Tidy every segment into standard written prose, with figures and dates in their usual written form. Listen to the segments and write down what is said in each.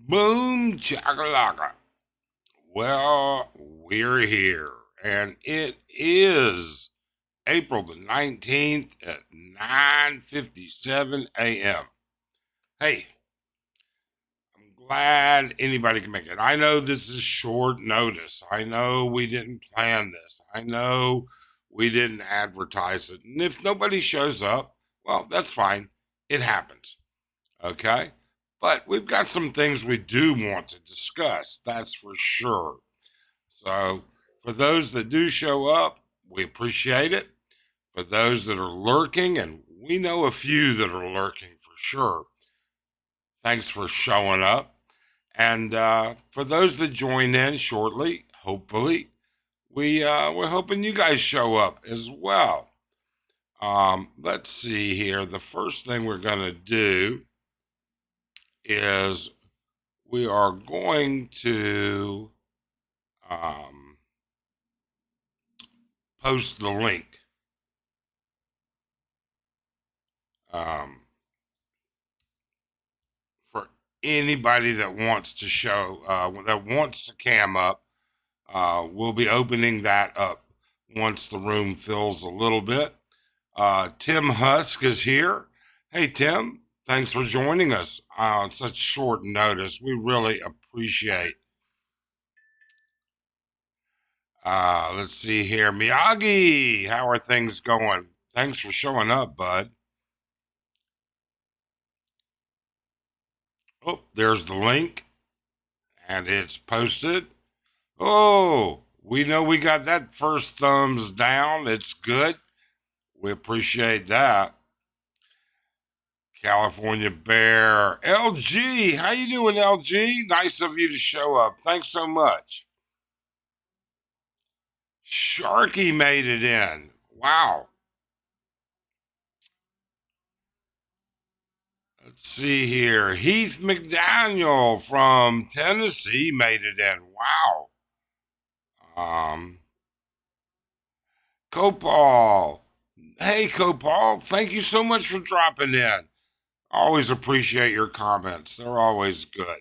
Boom chakalaka. Well, we're here, and it is April the 19th at 9:57 a.m. Hey, I'm glad anybody can make it. I know this is short notice. I know we didn't plan this. I know we didn't advertise it. And if nobody shows up, well, that's fine. It happens. Okay? But we've got some things we do want to discuss. That's for sure. So, for those that do show up, we appreciate it. For those that are lurking, and we know a few that are lurking for sure, thanks for showing up. And for those that join in shortly, hopefully, we're hoping you guys show up as well. Let's see here. The first thing we're going to do is we are going to um, post the link. Um, for anybody that wants to show, that wants to cam up, we'll be opening that up once the room fills a little bit. Tim Husk is here. Hey, Tim, thanks for joining us on such short notice. We really appreciate. Let's see here. Miyagi, how are things going? Thanks for showing up, bud. Oh, there's the link, and it's posted. Oh, we know we got that first thumbs down. It's good. We appreciate that. California Bear. LG, how you doing, LG? Nice of you to show up. Thanks so much. Sharky made it in. Wow. Let's see here. Heath McDaniel from Tennessee made it in. Wow. Um, Copal. Hey, Copal. Thank you so much for dropping in. Always appreciate your comments. They're always good.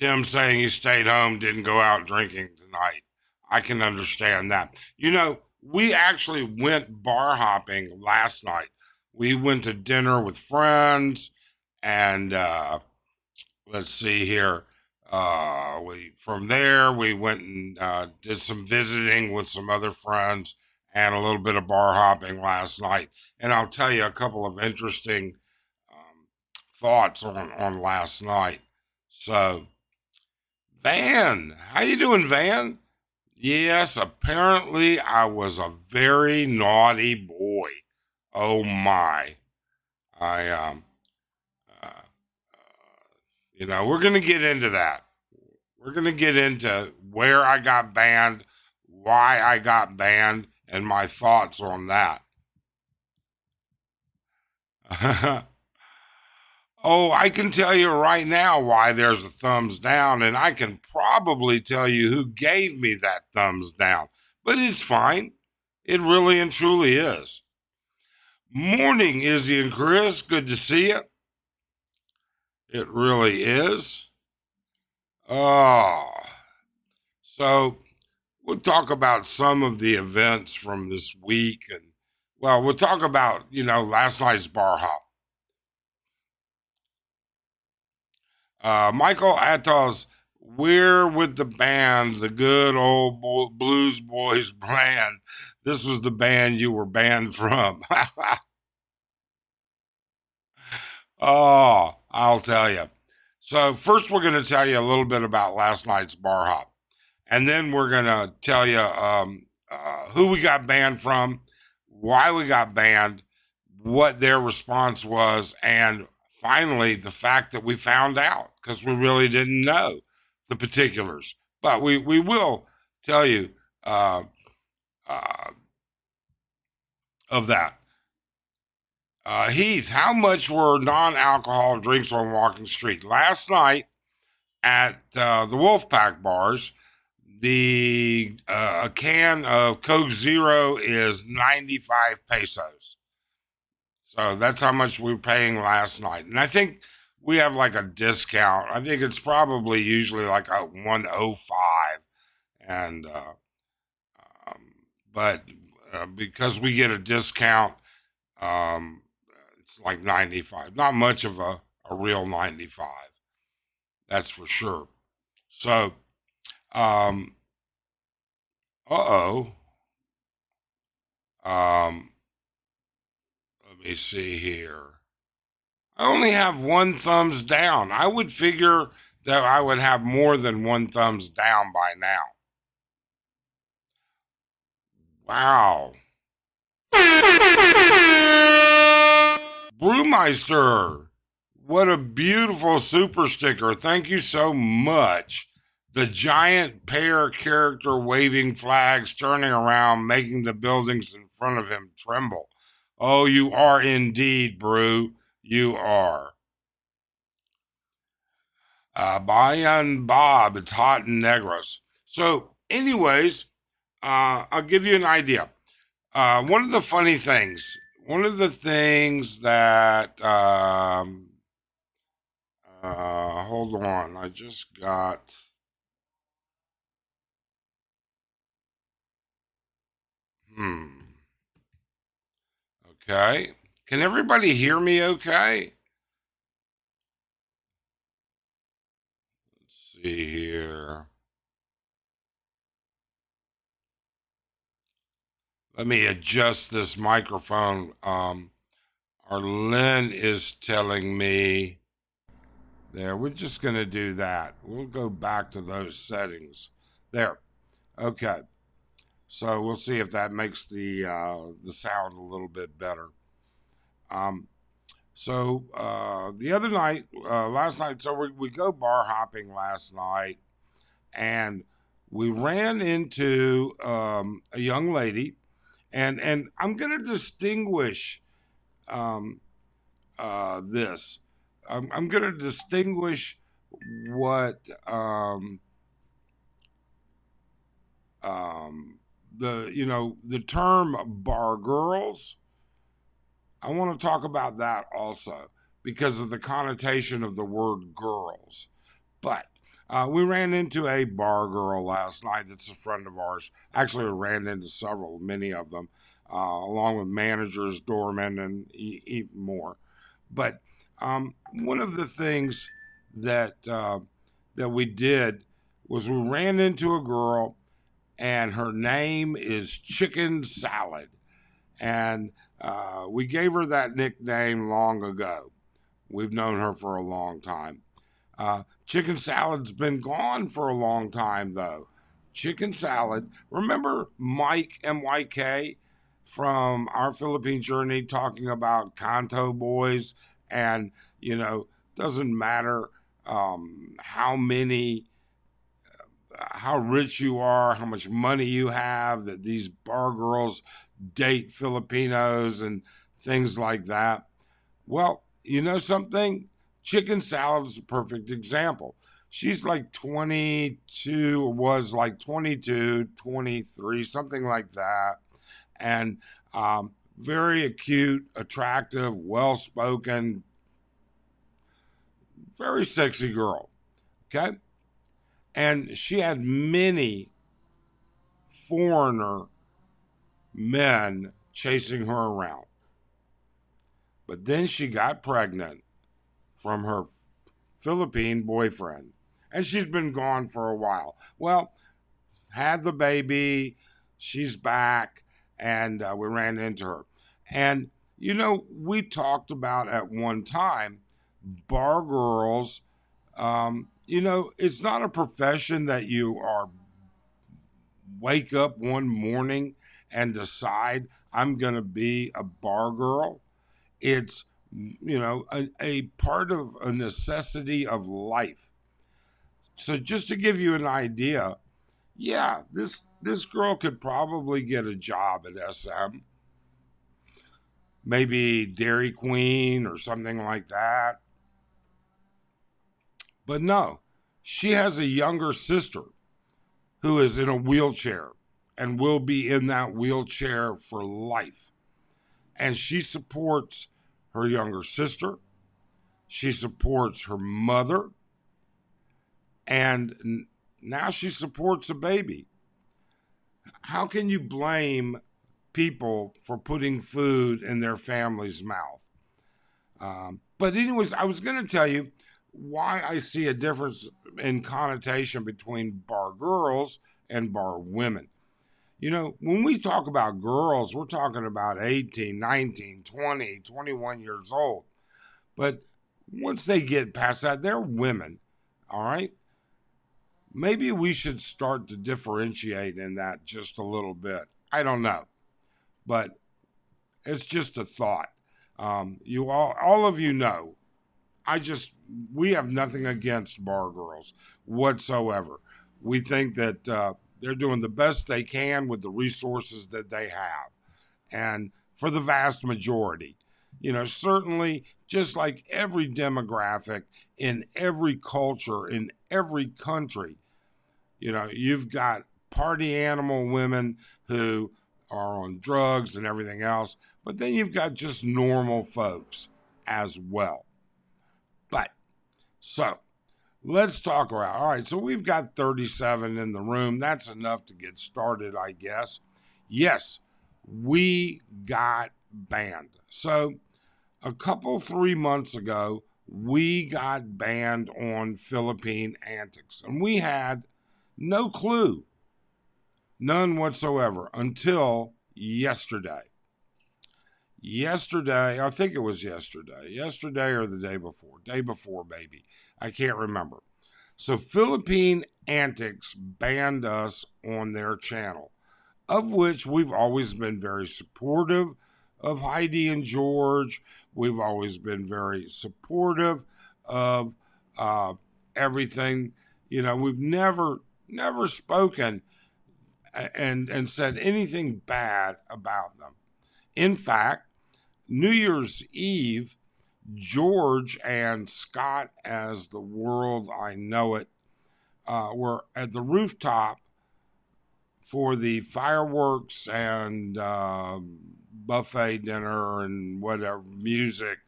Tim saying he stayed home, didn't go out drinking tonight. I can understand that. You know, we actually went bar hopping last night. We went to dinner with friends, and let's see here. We from there we went and did some visiting with some other friends and a little bit of bar hopping last night. And I'll tell you a couple of interesting um, thoughts on last night. So Van, how you doing, Van? Yes, apparently I was a very naughty boy. Oh my. I uh, we're going to get into that. We're going to get into where I got banned, why I got banned, and my thoughts on that. Oh, I can tell you right now why there's a thumbs down, and I can probably tell you who gave me that thumbs down. But it's fine. It really and truly is. Morning, Izzy and Chris. Good to see you. It really is. Oh, so we'll talk about some of the events from this week, and well, we'll talk about last night's bar hop. Michael Atos, we're with the band, the good old Blues Boys band. This was the band you were banned from. Oh, I'll tell you. So first, we're going to tell you a little bit about last night's bar hop, and then we're going to tell you who we got banned from, why we got banned, what their response was, and finally the fact that we found out because we really didn't know the particulars. But we will tell you uh, uh, of that. Heath, how much were non-alcohol drinks on Walking Street last night at the Wolfpack bars? The a can of Coke Zero is 95 pesos. So that's how much we were paying last night. And I think we have like a discount. I think it's probably usually like a 105, and um, but because we get a discount, um, it's like 95. Not much of a real 95. That's for sure. So, um, uh-oh. Um, Let me see here. I only have one thumbs down. I would figure that I would have more than one thumbs down by now. Wow. Brewmeister, what a beautiful super sticker. Thank you so much. The giant pear character waving flags, turning around, making the buildings in front of him tremble. Oh, you are indeed, Brew. You are. Bayan Bob, it's hot in Negros. So, anyways, I'll give you an idea. One of the things that, hold on, I just got, hmm, okay. Can everybody hear me okay? Let's see here. Let me adjust this microphone. Arlen is telling me there. We're just going to do that. We'll go back to those settings. There. Okay. So we'll see if that makes the sound a little bit better. Um, the other night, last night, so we go bar hopping last night, and we ran into a young lady, and I'm going to distinguish um, this. I'm going to distinguish what um, the term bar girls. I want to talk about that also because of the connotation of the word girls. But we ran into a bar girl last night that's a friend of ours. Actually, we ran into several, many of them, along with managers, doormen, and even more. But one of the things that we did was we ran into a girl, and her name is Chicken Salad, and we gave her that nickname long ago. We've known her for a long time. Chicken Salad's been gone for a long time, though. Chicken Salad. Remember Mike MYK from our Philippine journey talking about Kanto boys, and doesn't matter how many, how rich you are, how much money you have, that these bar girls date Filipinos and things like that. Well, you know something? Chicken Salad is a perfect example. She's like 22, or was like 22, 23, something like that. And very acute, attractive, well spoken, very sexy girl. Okay. And she had many foreigner men chasing her around. But then she got pregnant from her Philippine boyfriend. And she's been gone for a while. Well, had the baby, she's back, and we ran into her. And, we talked about at one time bar girls. It's not a profession that you are wake up one morning and decide I'm going to be a bar girl. It's a part of a necessity of life. So just to give you an idea, yeah, this girl could probably get a job at SM, maybe Dairy Queen or something like that. But no, she has a younger sister who is in a wheelchair and will be in that wheelchair for life. And she supports her younger sister. She supports her mother, and now she supports a baby. How can you blame people for putting food in their family's mouth? But anyways, I was going to tell you why I see a difference in connotation between bar girls and bar women. When we talk about girls, we're talking about 18, 19, 20, 21 years old. But once they get past that, they're women. All right. Maybe we should start to differentiate in that just a little bit. I don't know. But it's just a thought. You all of you know, we have nothing against bar girls whatsoever. We think that they're doing the best they can with the resources that they have. And for the vast majority, certainly just like every demographic in every culture, in every country, you've got party animal women who are on drugs and everything else, but then you've got just normal folks as well. So let's talk about. All right, so we've got 37 in the room. That's enough to get started, I guess. Yes, we got banned. So 3 months ago, we got banned on Philippine antics, and we had no clue, none whatsoever, until yesterday. I think it was yesterday or the day before, maybe. I can't remember. So Philippine Antics banned us on their channel, of which we've always been very supportive of Heidi and George. We've always been very supportive of everything. We've never spoken and said anything bad about them. In fact, New Year's Eve, George and Scott, as the world I know it, were at the rooftop for the fireworks and buffet dinner and whatever music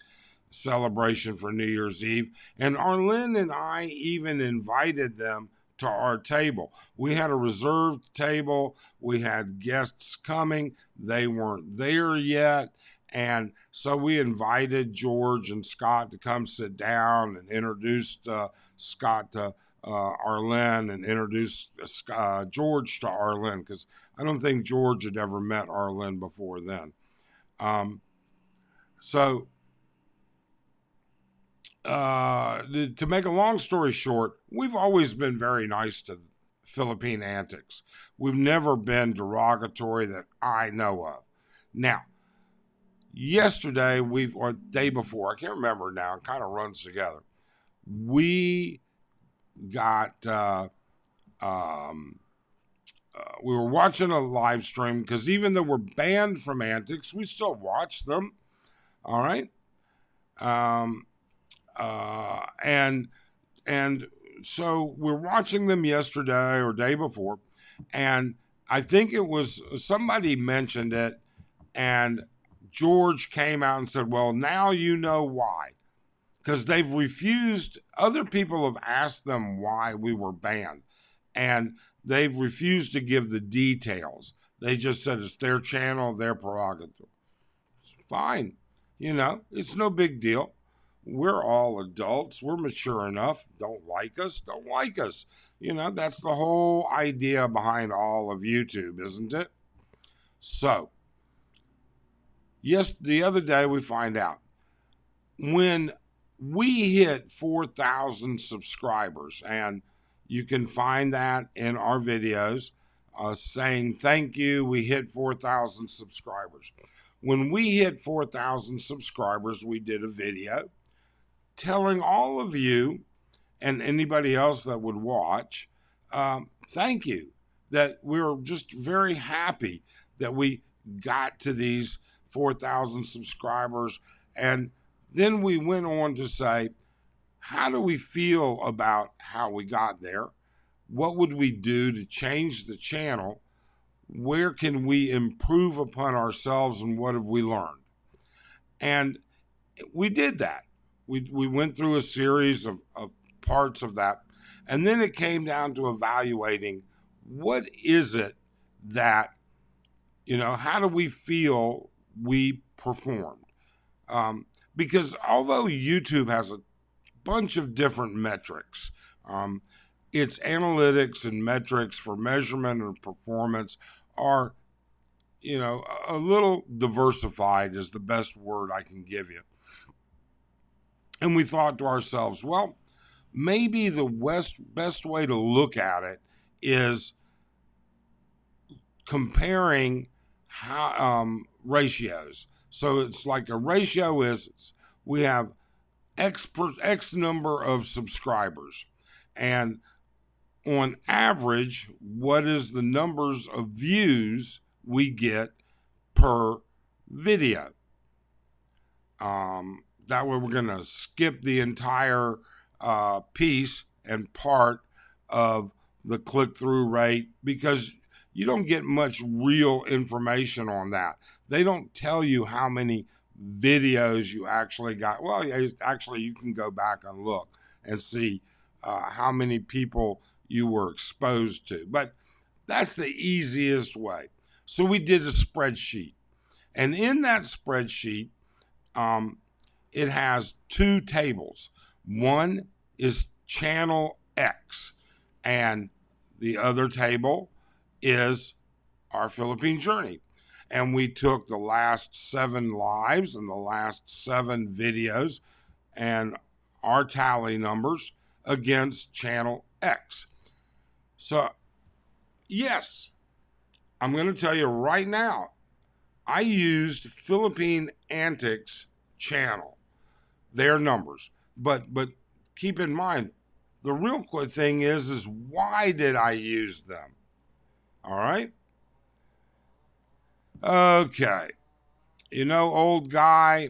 celebration for New Year's Eve. And Arlen and I even invited them to our table. We had a reserved table. We had guests coming. They weren't there yet. And so we invited George and Scott to come sit down and introduced Scott to Arlen and introduced George to Arlen, because I don't think George had ever met Arlen before then. So to make a long story short, we've always been very nice to Philippine Antics. We've never been derogatory that I know of. Now, yesterday, or day before, I can't remember now, it kind of runs together. We got, we were watching a live stream, because even though we're banned from Antics, we still watch them. All right. And so we're watching them yesterday or day before, and I think it was somebody mentioned it, and George came out and said, well, now you know why. Because they've refused, other people have asked them why we were banned, and they've refused to give the details. They just said it's their channel, their prerogative. It's fine. It's no big deal. We're all adults. We're mature enough. Don't like us. That's the whole idea behind all of YouTube, isn't it? So, yes, the other day we find out when we hit 4,000 subscribers, and you can find that in our videos saying thank you, we hit 4,000 subscribers. When we hit 4,000 subscribers, we did a video telling all of you and anybody else that would watch, thank you, that we're just very happy that we got to these 4,000 subscribers. And then we went on to say, how do we feel about how we got there? What would we do to change the channel? Where can we improve upon ourselves, and what have we learned? And we did that. we went through a series of parts of that. And then it came down to evaluating what is it that, how do we feel we performed? Because although YouTube has a bunch of different metrics, its analytics and metrics for measurement and performance are, a little diversified is the best word I can give you. And we thought to ourselves, well, maybe the best way to look at it is comparing ratios. So it's like a ratio is we have X number of subscribers, and on average, what is the numbers of views we get per video? That way we're going to skip the entire piece and part of the click-through rate, because you don't get much real information on that. They don't tell you how many videos you actually got. Well, actually, you can go back and look and see how many people you were exposed to. But that's the easiest way. So we did a spreadsheet. And in that spreadsheet, it has two tables. One is channel X, and the other table is our Philippine journey. And we took the last 7 lives and the last 7 videos and our tally numbers against channel X. So, yes, I'm going to tell you right now, I used Philippine Antics channel, their numbers. But keep in mind, the real quick thing is why did I use them? All right? Okay. Old guy,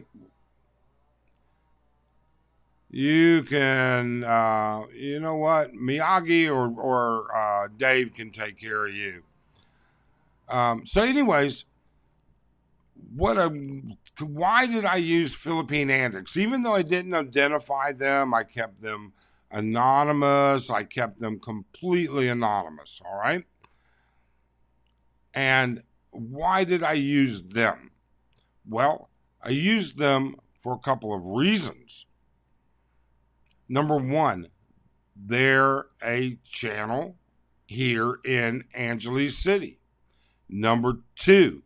you can, you know what? Miyagi or Dave can take care of you. So anyways, why did I use Philippine Antics? Even though I didn't identify them, I kept them anonymous. I kept them completely anonymous, all right? And why did I use them? Well, I used them for a couple of reasons. Number one, they're a channel here in Angeles City. Number two,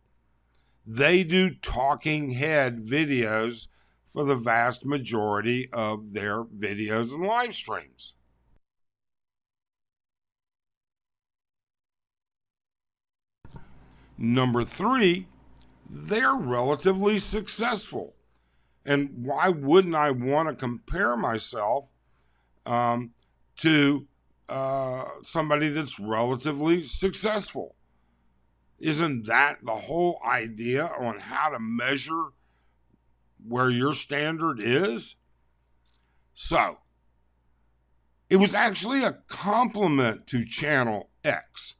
they do talking head videos for the vast majority of their videos and live streams. Number three, they're relatively successful. And why wouldn't I want to compare myself to somebody that's relatively successful? Isn't that the whole idea on how to measure where your standard is? So, it was actually a compliment to Channel X.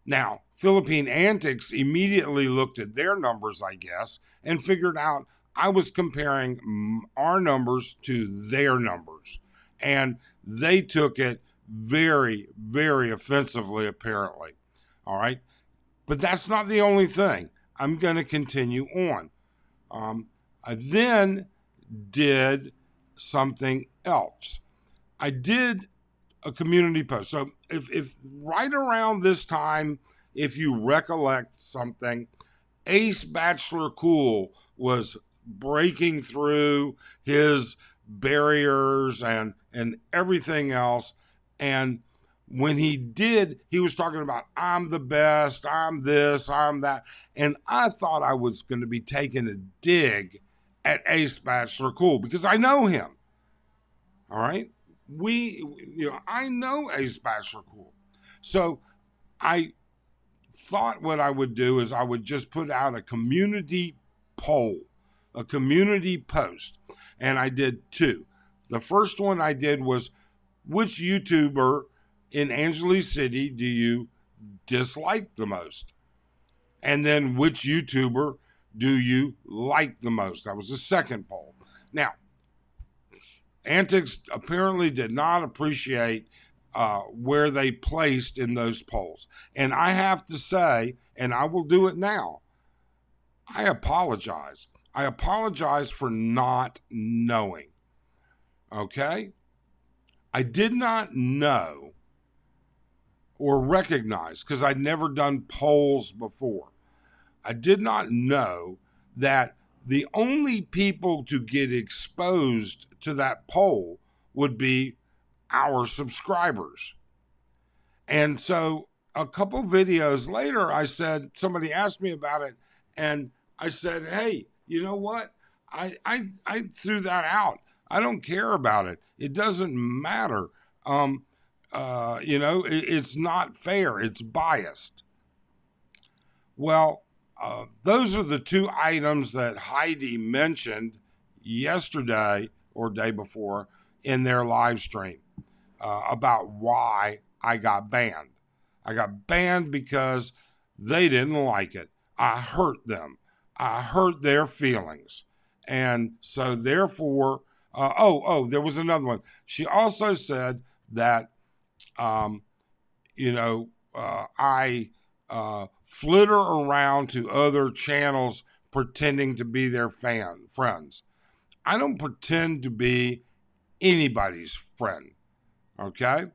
Now, Philippine Antics immediately looked at their numbers, I guess, and figured out I was comparing our numbers to their numbers. And they took it very, very offensively, apparently. All right. But that's not the only thing. I'm going to continue on. I then did something else. I did a community post. So if right around this time, if you recollect something, Ace Bachelor Cool was breaking through his barriers and everything else. And when he did, he was talking about, I'm the best, I'm this, I'm that. And I thought I was going to be taking a dig at Ace Bachelor Cool because I know him. All right. I know Ace Bachelor Cool. So I thought what I would do is I would just put out a community poll, a community post. And I did 2. The first one I did was, which YouTuber in Angeles City do you dislike the most? And then which YouTuber do you like the most? That was the second poll. Now, Antics apparently did not appreciate where they placed in those polls. And I have to say, and I will do it now, I apologize. I apologize for not knowing. Okay? I did not know or recognize, because I'd never done polls before. I did not know that the only people to get exposed to that poll would be our subscribers. And so a couple videos later, somebody asked me about it, and I said, hey, you know what? I threw that out. I don't care about it. It doesn't matter. It's not fair. It's biased. Well, those are the two items that Heidi mentioned yesterday or day before in their live stream about why I got banned. I got banned because they didn't like it. I hurt them. I hurt their feelings. And so therefore, there was another one. She also said that, I flitter around to other channels pretending to be their friends. I don't pretend to be anybody's friend, okay?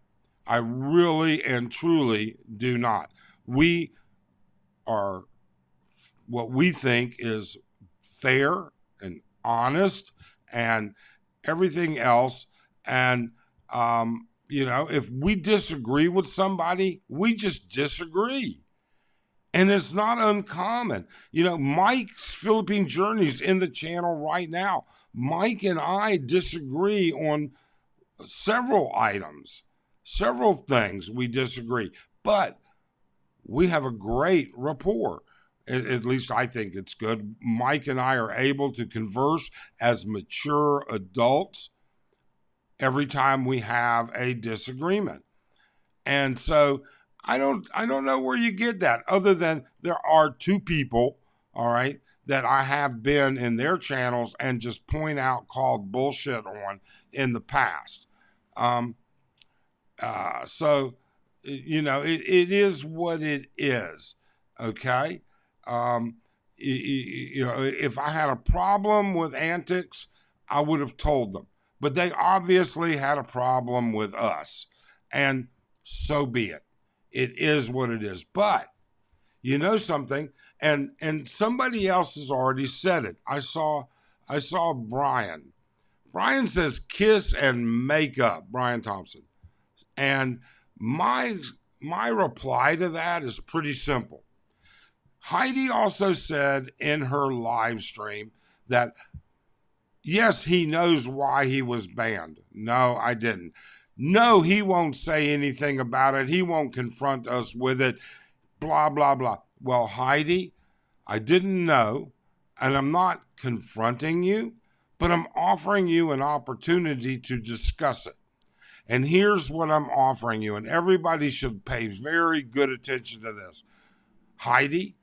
I really and truly do not. We are what we think is fair and honest and everything else. And, if we disagree with somebody, we just disagree. And it's not uncommon. Mike's Philippine Journeys in the channel right now. Mike and I disagree on several items, several things we disagree, but we have a great rapport. At least I think it's good. Mike and I are able to converse as mature adults every time we have a disagreement. And so I don't know where you get that, other than there are two people, all right, that I have been in their channels and just point out called bullshit on in the past. So it is what it is. Okay. If I had a problem with Antics, I would have told them, but they obviously had a problem with us, and so be it. It is what it is. But you know something, and somebody else has already said it. I saw Brian. Brian says kiss and make up, Brian Thompson. And my reply to that is pretty simple. Heidi also said in her live stream that yes, he knows why he was banned. No, I didn't. No, he won't say anything about it. He won't confront us with it. Blah, blah, blah. Well, Heidi, I didn't know, and I'm not confronting you, but I'm offering you an opportunity to discuss it. And here's what I'm offering you, and everybody should pay very good attention to this. Heidi,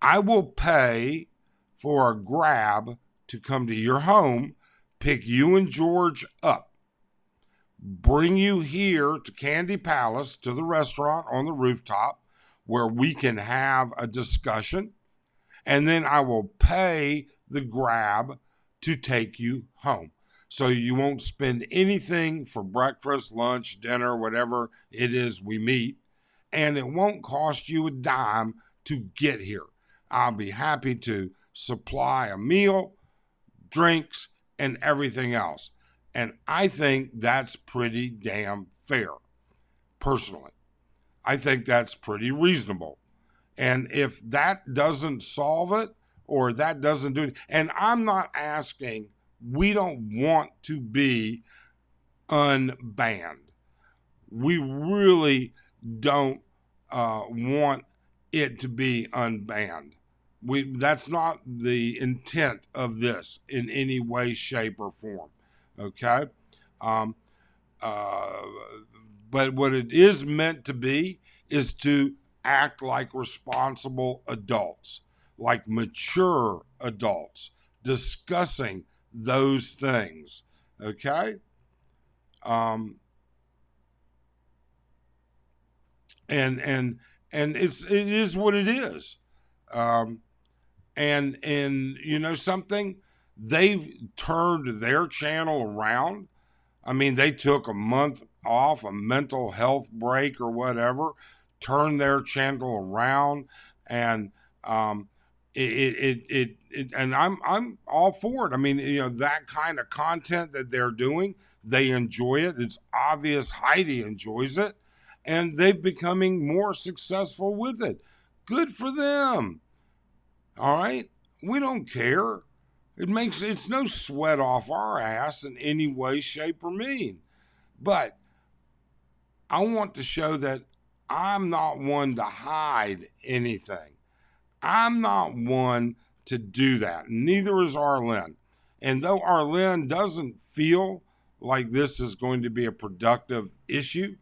I will pay for a Grab to come to your home, pick you and George up, bring you here to Candy Palace, to the restaurant on the rooftop where we can have a discussion, and then I will pay the Grab to take you home. So you won't spend anything for breakfast, lunch, dinner, whatever it is we meet, and it won't cost you a dime to get here. I'll be happy to supply a meal, drinks, and everything else. And I think that's pretty damn fair, personally. I think that's pretty reasonable. And if that doesn't solve it, or that doesn't do it, and I'm not asking, we don't want to be unbanned. We really don't want it to be unbanned. That's not the intent of this in any way, shape, or form. Okay? But what it is meant to be is to act like responsible adults, like mature adults, discussing those things. Okay? Um, and it is what it is. Um, and you know something, they've turned their channel around. I mean, they took a month off, a mental health break or whatever, turned their channel around, and um, and I'm all for it. I mean, you know, that kind of content that they're doing, they enjoy it. It's obvious Heidi enjoys it, and they're becoming more successful with it. Good for them. All right, we don't care. It's no sweat off our ass in any way, shape, or mean. But I want to show that I'm not one to hide anything. I'm not one to do that. Neither is Arlen. And though Arlen doesn't feel like this is going to be a productive issue,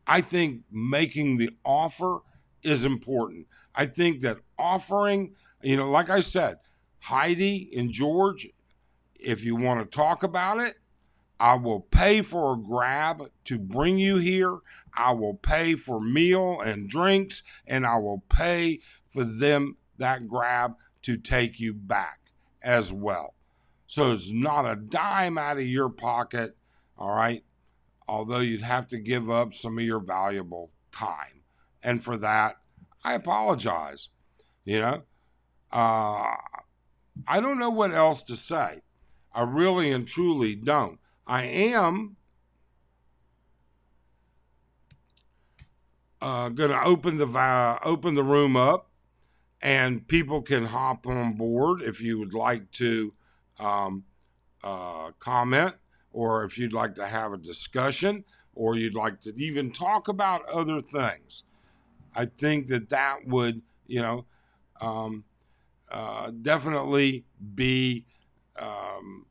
I think making the offer is important. I think that offering, you know, like I said, Heidi and George, if you want to talk about it, I will pay for a grab to bring you here. I will pay for meal and drinks, and I will pay for them that grab to take you back as well. So it's not a dime out of your pocket, all right? Although you'd have to give up some of your valuable time. And for that, I apologize. You know, uh, I don't know what else to say. I really and truly don't. I am going to open the room up, and people can hop on board if you would like to um, comment, or if you'd like to have a discussion, or you'd like to even talk about other things. I think that that would, you know, um, definitely be, um,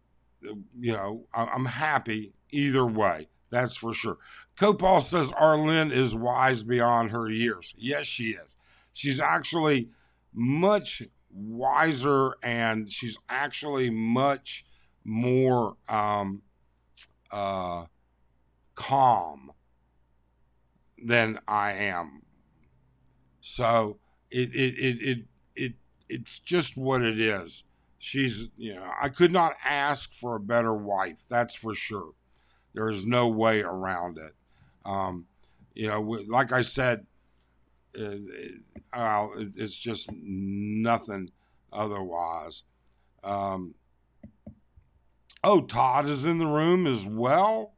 you know, I'm happy either way. That's for sure. Copal says Arlen is wise beyond her years. Yes, she is. She's actually much wiser, and she's actually much more uh, calm than I am. So it it's just what it is. She's, you know, I could not ask for a better wife. That's for sure. There is no way around it. Um, you know, like I said, it's just nothing otherwise. Um, oh, Todd is in the room as well.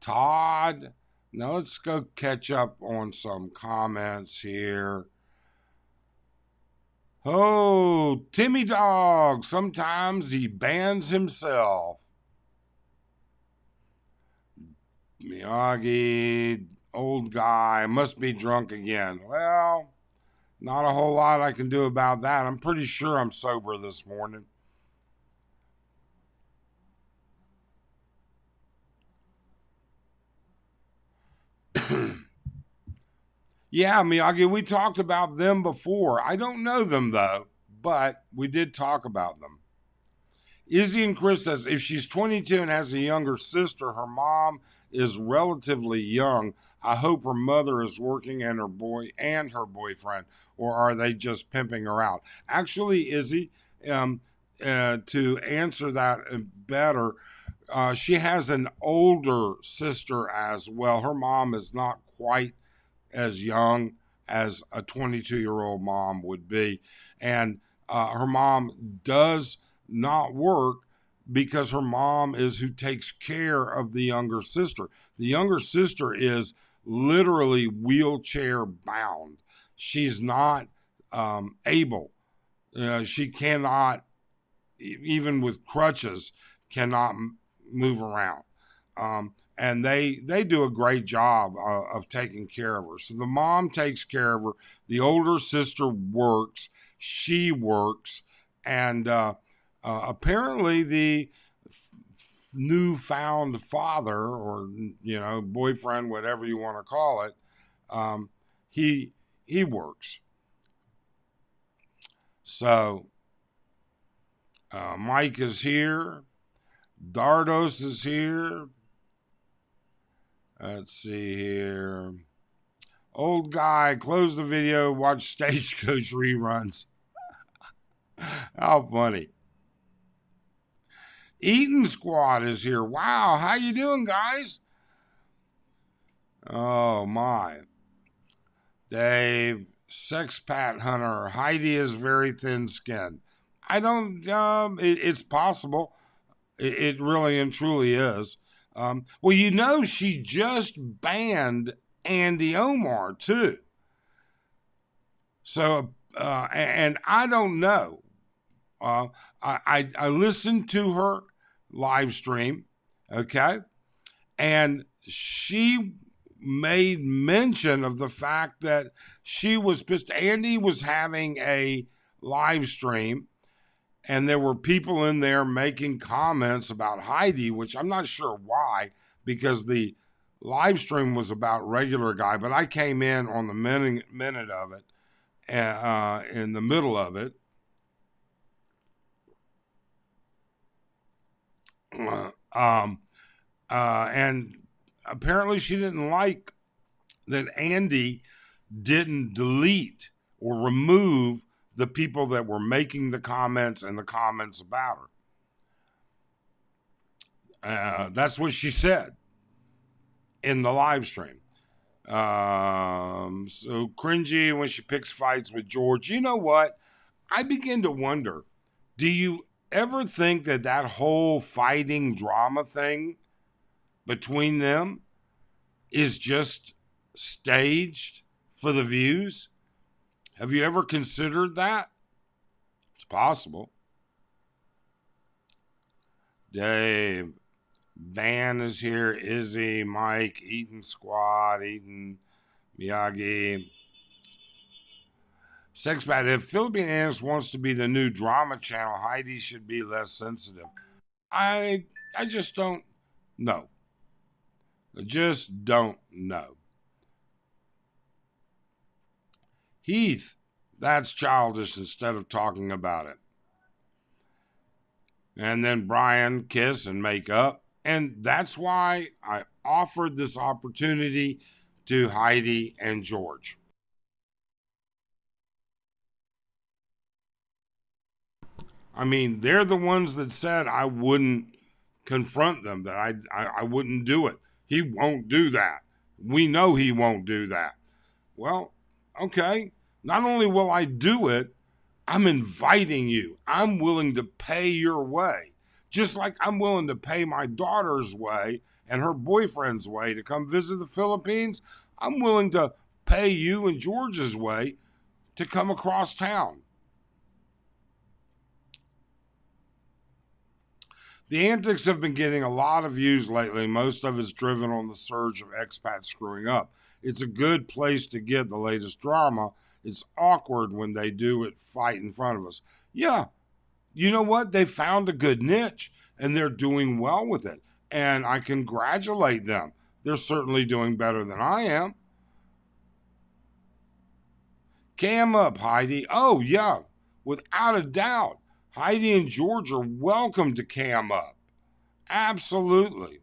Todd, now let's go catch up on some comments here. Oh, Timmy Dog, sometimes he bans himself. Miyagi, old guy, must be drunk again. Well, not a whole lot I can do about that. I'm pretty sure I'm sober this morning. Yeah, Miyagi, we talked about them before. I don't know them though, but we did talk about them. Izzy and Chris says if she's 22 and has a younger sister, her mom is relatively young. I hope her mother is working and her boyfriend, or are they just pimping her out? Actually, Izzy, to answer that better, she has an older sister as well. Her mom is not quite as young as a 22-year-old mom would be. And her mom does not work because her mom is who takes care of the younger sister. The younger sister is literally wheelchair bound. She's not able. She cannot, even with crutches, cannot move around. And they do a great job of taking care of her. So the mom takes care of her. The older sister works. She works, and apparently the newfound father, or you know, boyfriend, whatever you want to call it, um, he works. So Mike is here. Dardos is here. Let's see here. Old guy, close the video, watch Stagecoach reruns. How funny. Eaton Squad is here. Wow, how you doing, guys? Oh, my. Dave, Sexpat Hunter. Heidi is very thin-skinned. I don't, it's possible. It really and truly is. Well, you know, she just banned Andy Omar, too. So, and I don't know. I listened to her live stream, okay? And she made mention of the fact that she was pissed. Andy was having a live stream, and there were people in there making comments about Heidi, which I'm not sure why, because the live stream was about regular guy, but I came in on the minute of it, in the middle of it. And apparently she didn't like that Andy didn't delete or remove the people that were making the comments and the comments about her. That's what she said in the live stream. So cringy when she picks fights with George. You know what? I begin to wonder, do you ever think that that whole fighting drama thing between them is just staged for the views? Have you ever considered that? It's possible. Dave, Van is here. Izzy, Mike, Eaton Squad, Eaton, Miyagi. Sexpat, if Philippine Annis wants to be the new drama channel, Heidi should be less sensitive. I just don't know. I just don't know. Heath, that's childish instead of talking about it. And then Brian, kiss and make up. And that's why I offered this opportunity to Heidi and George. I mean, they're the ones that said I wouldn't confront them, that I wouldn't do it. He won't do that. We know he won't do that. Well, okay. Not only will I do it, I'm inviting you. I'm willing to pay your way. Just like I'm willing to pay my daughter's way and her boyfriend's way to come visit the Philippines, I'm willing to pay you and George's way to come across town. The antics have been getting a lot of views lately. Most of it's driven on the surge of expats screwing up. It's a good place to get the latest drama. It's awkward when they do it fight in front of us. Yeah, you know what? They found a good niche and they're doing well with it. And I congratulate them. They're certainly doing better than I am. Cam up, Heidi. Oh, yeah, without a doubt. Heidi and George are welcome to cam up. Absolutely.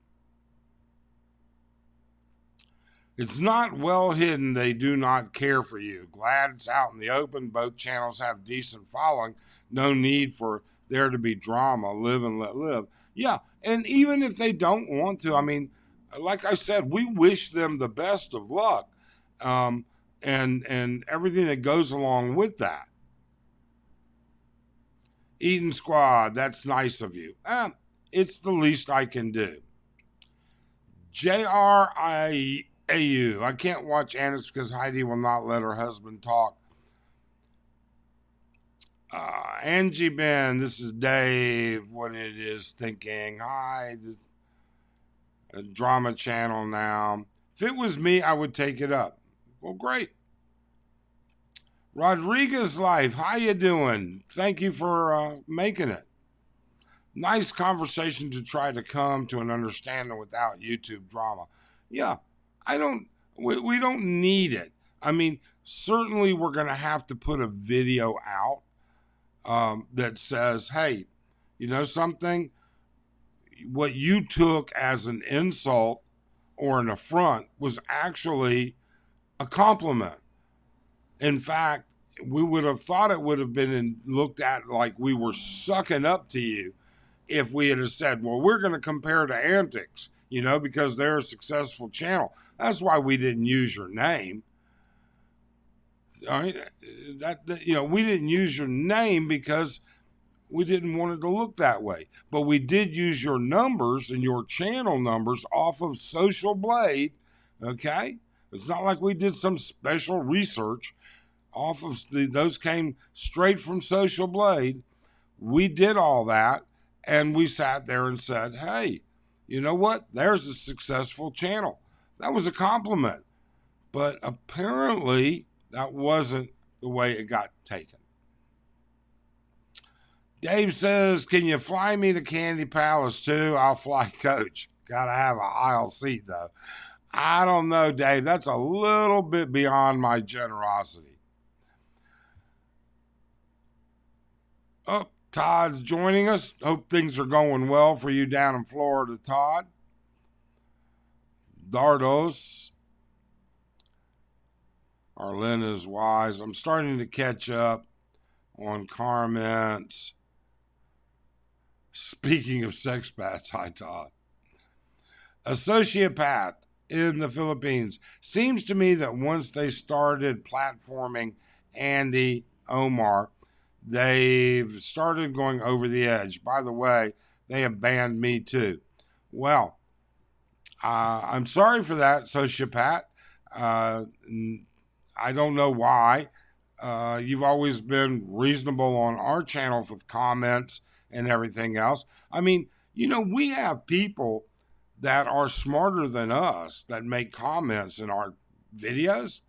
It's not well hidden they do not care for you. Glad it's out in the open. Both channels have decent following. No need for there to be drama. Live and let live. Yeah, and even if they don't want to, I mean, like I said, we wish them the best of luck, and everything that goes along with that. Eden Squad, that's nice of you. It's the least I can do. JRIAU. I can't watch Annis because Heidi will not let her husband talk. Angie Ben, this is Dave. What it is thinking. Hi, a drama channel now. If it was me, I would take it up. Well, great. Rodriguez Life, how you doing? Thank you for making it. Nice conversation to try to come to an understanding without YouTube drama. Yeah, we don't need it. I mean, certainly we're going to have to put a video out that says, hey, you know something? What you took as an insult or an affront was actually a compliment. In fact, we would have thought it would have been looked at like we were sucking up to you if we had said, well, we're going to compare to Antics, because they're a successful channel. That's why we didn't use your name. All right, we didn't use your name because we didn't want it to look that way. But we did use your numbers and your channel numbers off of Social Blade. Okay, it's not like we did some special research off of those came straight from Social Blade. We did all that, and we sat there and said, hey, you know what? There's a successful channel. That was a compliment. But apparently, that wasn't the way it got taken. Dave says, can you fly me to Candy Palace too? I'll fly coach. Gotta have a aisle seat though. I don't know, Dave. That's a little bit beyond my generosity. Oh, Todd's joining us. Hope things are going well for you down in Florida, Todd. Dardos. Arlen is wise. I'm starting to catch up on comments. Speaking of sex bats, hi Todd. Associopath in the Philippines. Seems to me that once they started platforming Andy Omar, they've started going over the edge. By the way, they have banned me too. Well, I'm sorry for that, sociopath. I don't know why. You've always been reasonable on our channel with comments and everything else. I mean, we have people that are smarter than us that make comments in our videos,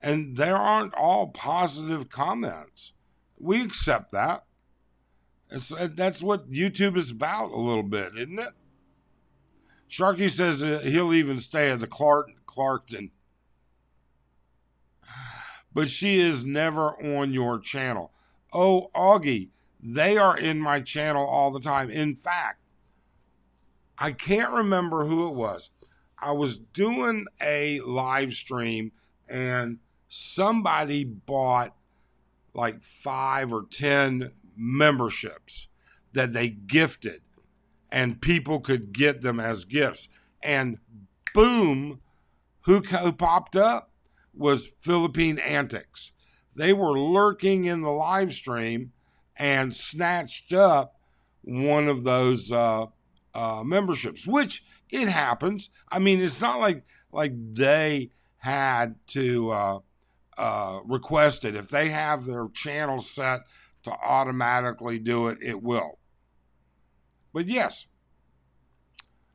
and there aren't all positive comments. We accept that. That's what YouTube is about a little bit, isn't it? Sharky says he'll even stay at the Clarkton. But she is never on your channel. Oh, Augie, they are in my channel all the time. In fact, I can't remember who it was. I was doing a live stream and somebody bought like 5 or 10 memberships that they gifted and people could get them as gifts. And boom, who popped up was Philippine Antics. They were lurking in the live stream and snatched up one of those memberships, which it happens. I mean, it's not like they had to request it. If they have their channel set to automatically do it, it will. But yes,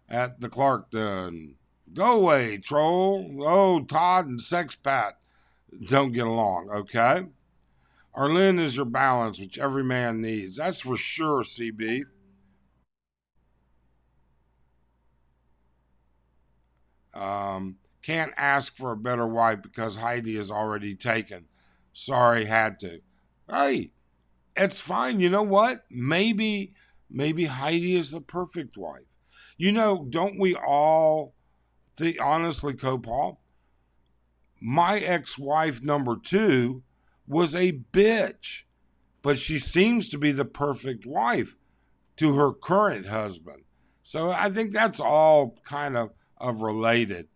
at the Clarkton. Go away, troll. Oh, Todd and Sexpat don't get along, okay? Arlen is your balance, which every man needs. That's for sure, CB. Can't ask for a better wife because Heidi is already taken. Sorry, had to. Hey, it's fine. You know what? Maybe Heidi is the perfect wife. Don't we all think, honestly, Copal, my ex-wife number 2 was a bitch, but she seems to be the perfect wife to her current husband. So I think that's all kind of related,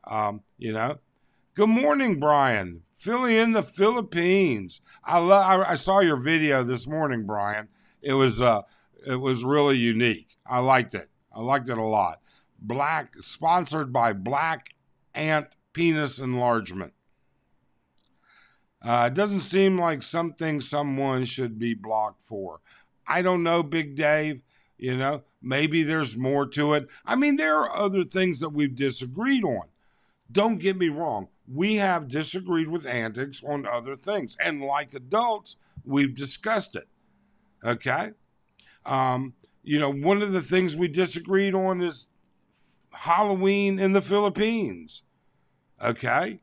Good morning, Brian. Philly in the Philippines. I saw your video this morning, Brian. It was really unique. I liked it. I liked it a lot. Sponsored by Black Ant Penis Enlargement. It doesn't seem like something someone should be blocked for. I don't know, Big Dave. Maybe there's more to it. I mean, there are other things that we've disagreed on. Don't get me wrong. We have disagreed with Antics on other things. And like adults, we've discussed it. Okay? One of the things we disagreed on is Halloween in the Philippines. Okay?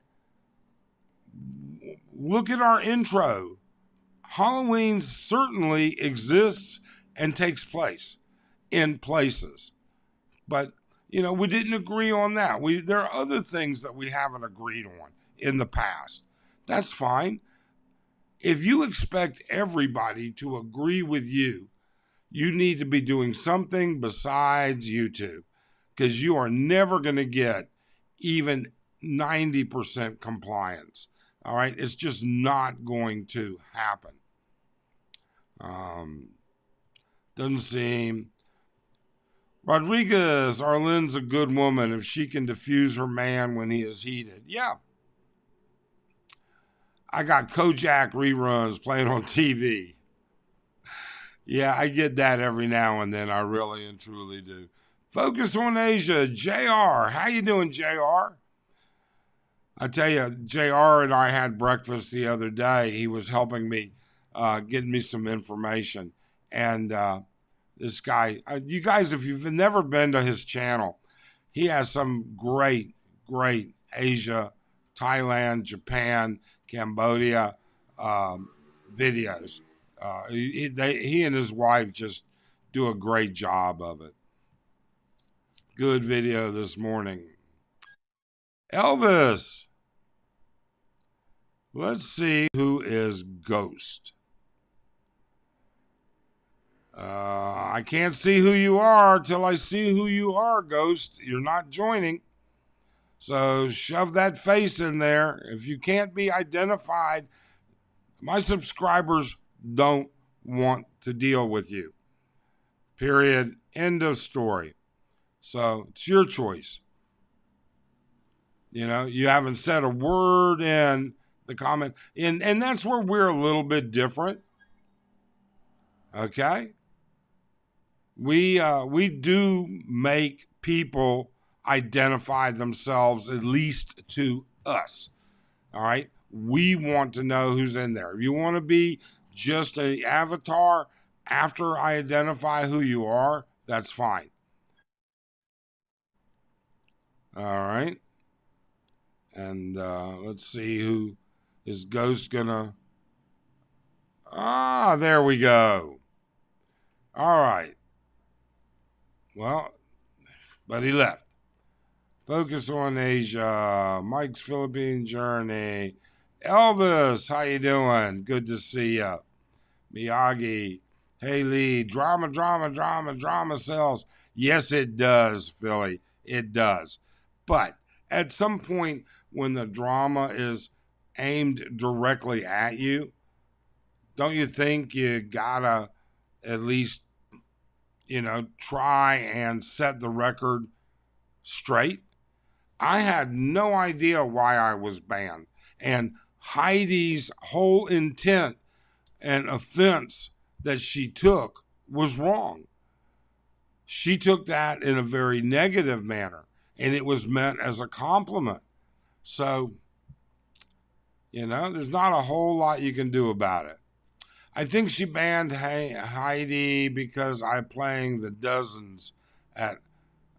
Look at our intro. Halloween certainly exists and takes place in places. But, We didn't agree on that. There are other things that we haven't agreed on in the past. That's fine. If you expect everybody to agree with you, you need to be doing something besides YouTube, because you are never going to get even 90% compliance. All right. It's just not going to happen. Doesn't seem. Rodriguez, Arlene's a good woman if she can diffuse her man when he is heated. Yeah. I got Kojak reruns playing on TV. Yeah, I get that every now and then. I really and truly do. Focus on Asia. JR. How you doing, JR? I tell you, JR and I had breakfast the other day. He was helping me, getting me some information. And this guy, you guys, if you've never been to his channel, he has some great, great Asia, Thailand, Japan, Cambodia videos. He and his wife just do a great job of it. Good video this morning. Elvis. Let's see who is Ghost. I can't see who you are till I see who you are, Ghost. You're not joining. So shove that face in there. If you can't be identified, my subscribers don't want to deal with you. Period. End of story. So it's your choice. You haven't said a word in the comment. And that's where we're a little bit different. Okay? We do make people identify themselves, at least to us. All right? We want to know who's in there. If you want to be just an avatar after I identify who you are, that's fine. All right. And let's see who is Ghost gonna. There we go. All right. Well, but he left. Focus on Asia. Mike's Philippine journey. Elvis, how you doing? Good to see you. Miyagi. Hey, Lee. Drama sells. Yes, it does, Philly. It does. But at some point when the drama is aimed directly at you, don't you think you gotta at least, try and set the record straight? I had no idea why I was banned. And Heidi's whole intent and offense that she took was wrong. She took that in a very negative manner, and it was meant as a compliment. So, there's not a whole lot you can do about it. I think she banned Heidi because I'm playing the dozens at,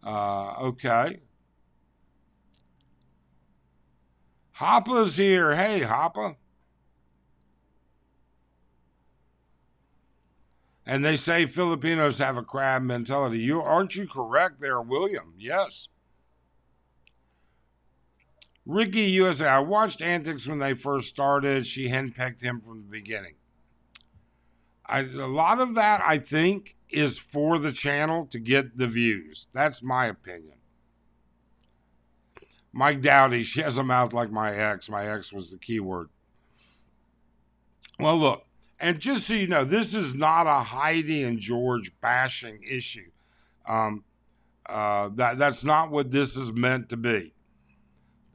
okay. Hoppa's here. Hey, Hoppa. And they say Filipinos have a crab mentality. Aren't you correct there, William? Yes. Ricky USA. I watched Antics when they first started. She henpecked him from the beginning. A lot of that, I think, is for the channel to get the views. That's my opinion. Mike Dowdy, she has a mouth like my ex. My ex was the key word. Well, look, and just so you know, this is not a Heidi and George bashing issue. That's not what this is meant to be.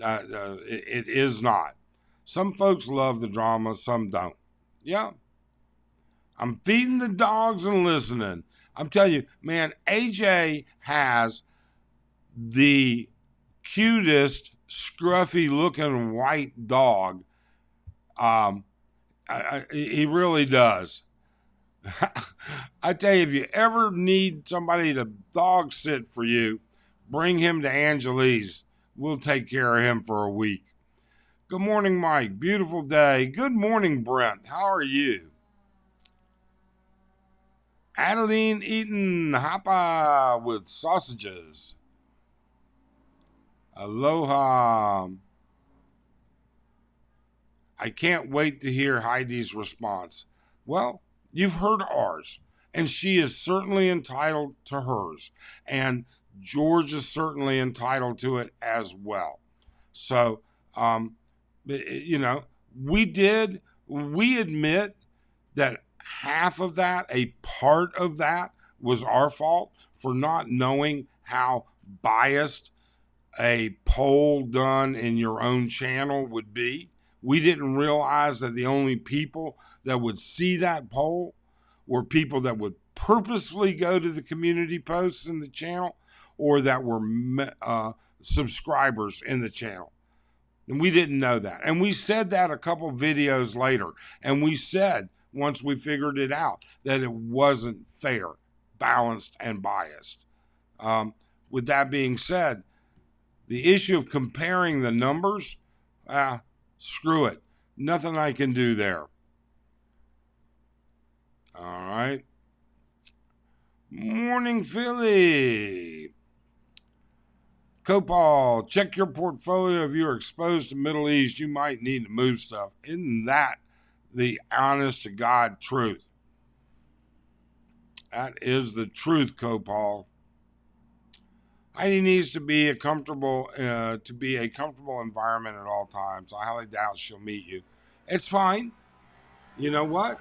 It is not. Some folks love the drama, some don't. Yeah. I'm feeding the dogs and listening. I'm telling you, man, AJ has the cutest, scruffy-looking white dog. He really does. I tell you, if you ever need somebody to dog sit for you, bring him to Angeli's. We'll take care of him for a week. Good morning, Mike. Beautiful day. Good morning, Brent. How are you? Adeline eating hapa with sausages. Aloha. I can't wait to hear Heidi's response. Well, you've heard ours, and she is certainly entitled to hers, and George is certainly entitled to it as well. So, um, you know, we admit that half of that, a part of that, was our fault for not knowing how biased a poll done in your own channel would be. We didn't realize that the only people that would see that poll were people that would purposefully go to the community posts in the channel or that were subscribers in the channel. And we didn't know that. And we said that a couple videos later. And we said, once we figured it out, that it wasn't fair, balanced, and biased. With that being said, the issue of comparing the numbers, screw it. Nothing I can do there. All right. Morning, Philly. Copal, check your portfolio. If you're exposed to Middle East, you might need to move stuff. Isn't that the honest to God truth? That is the truth, Copal. Heidi needs to be a comfortable environment at all times. I highly doubt she'll meet you. It's fine. You know what?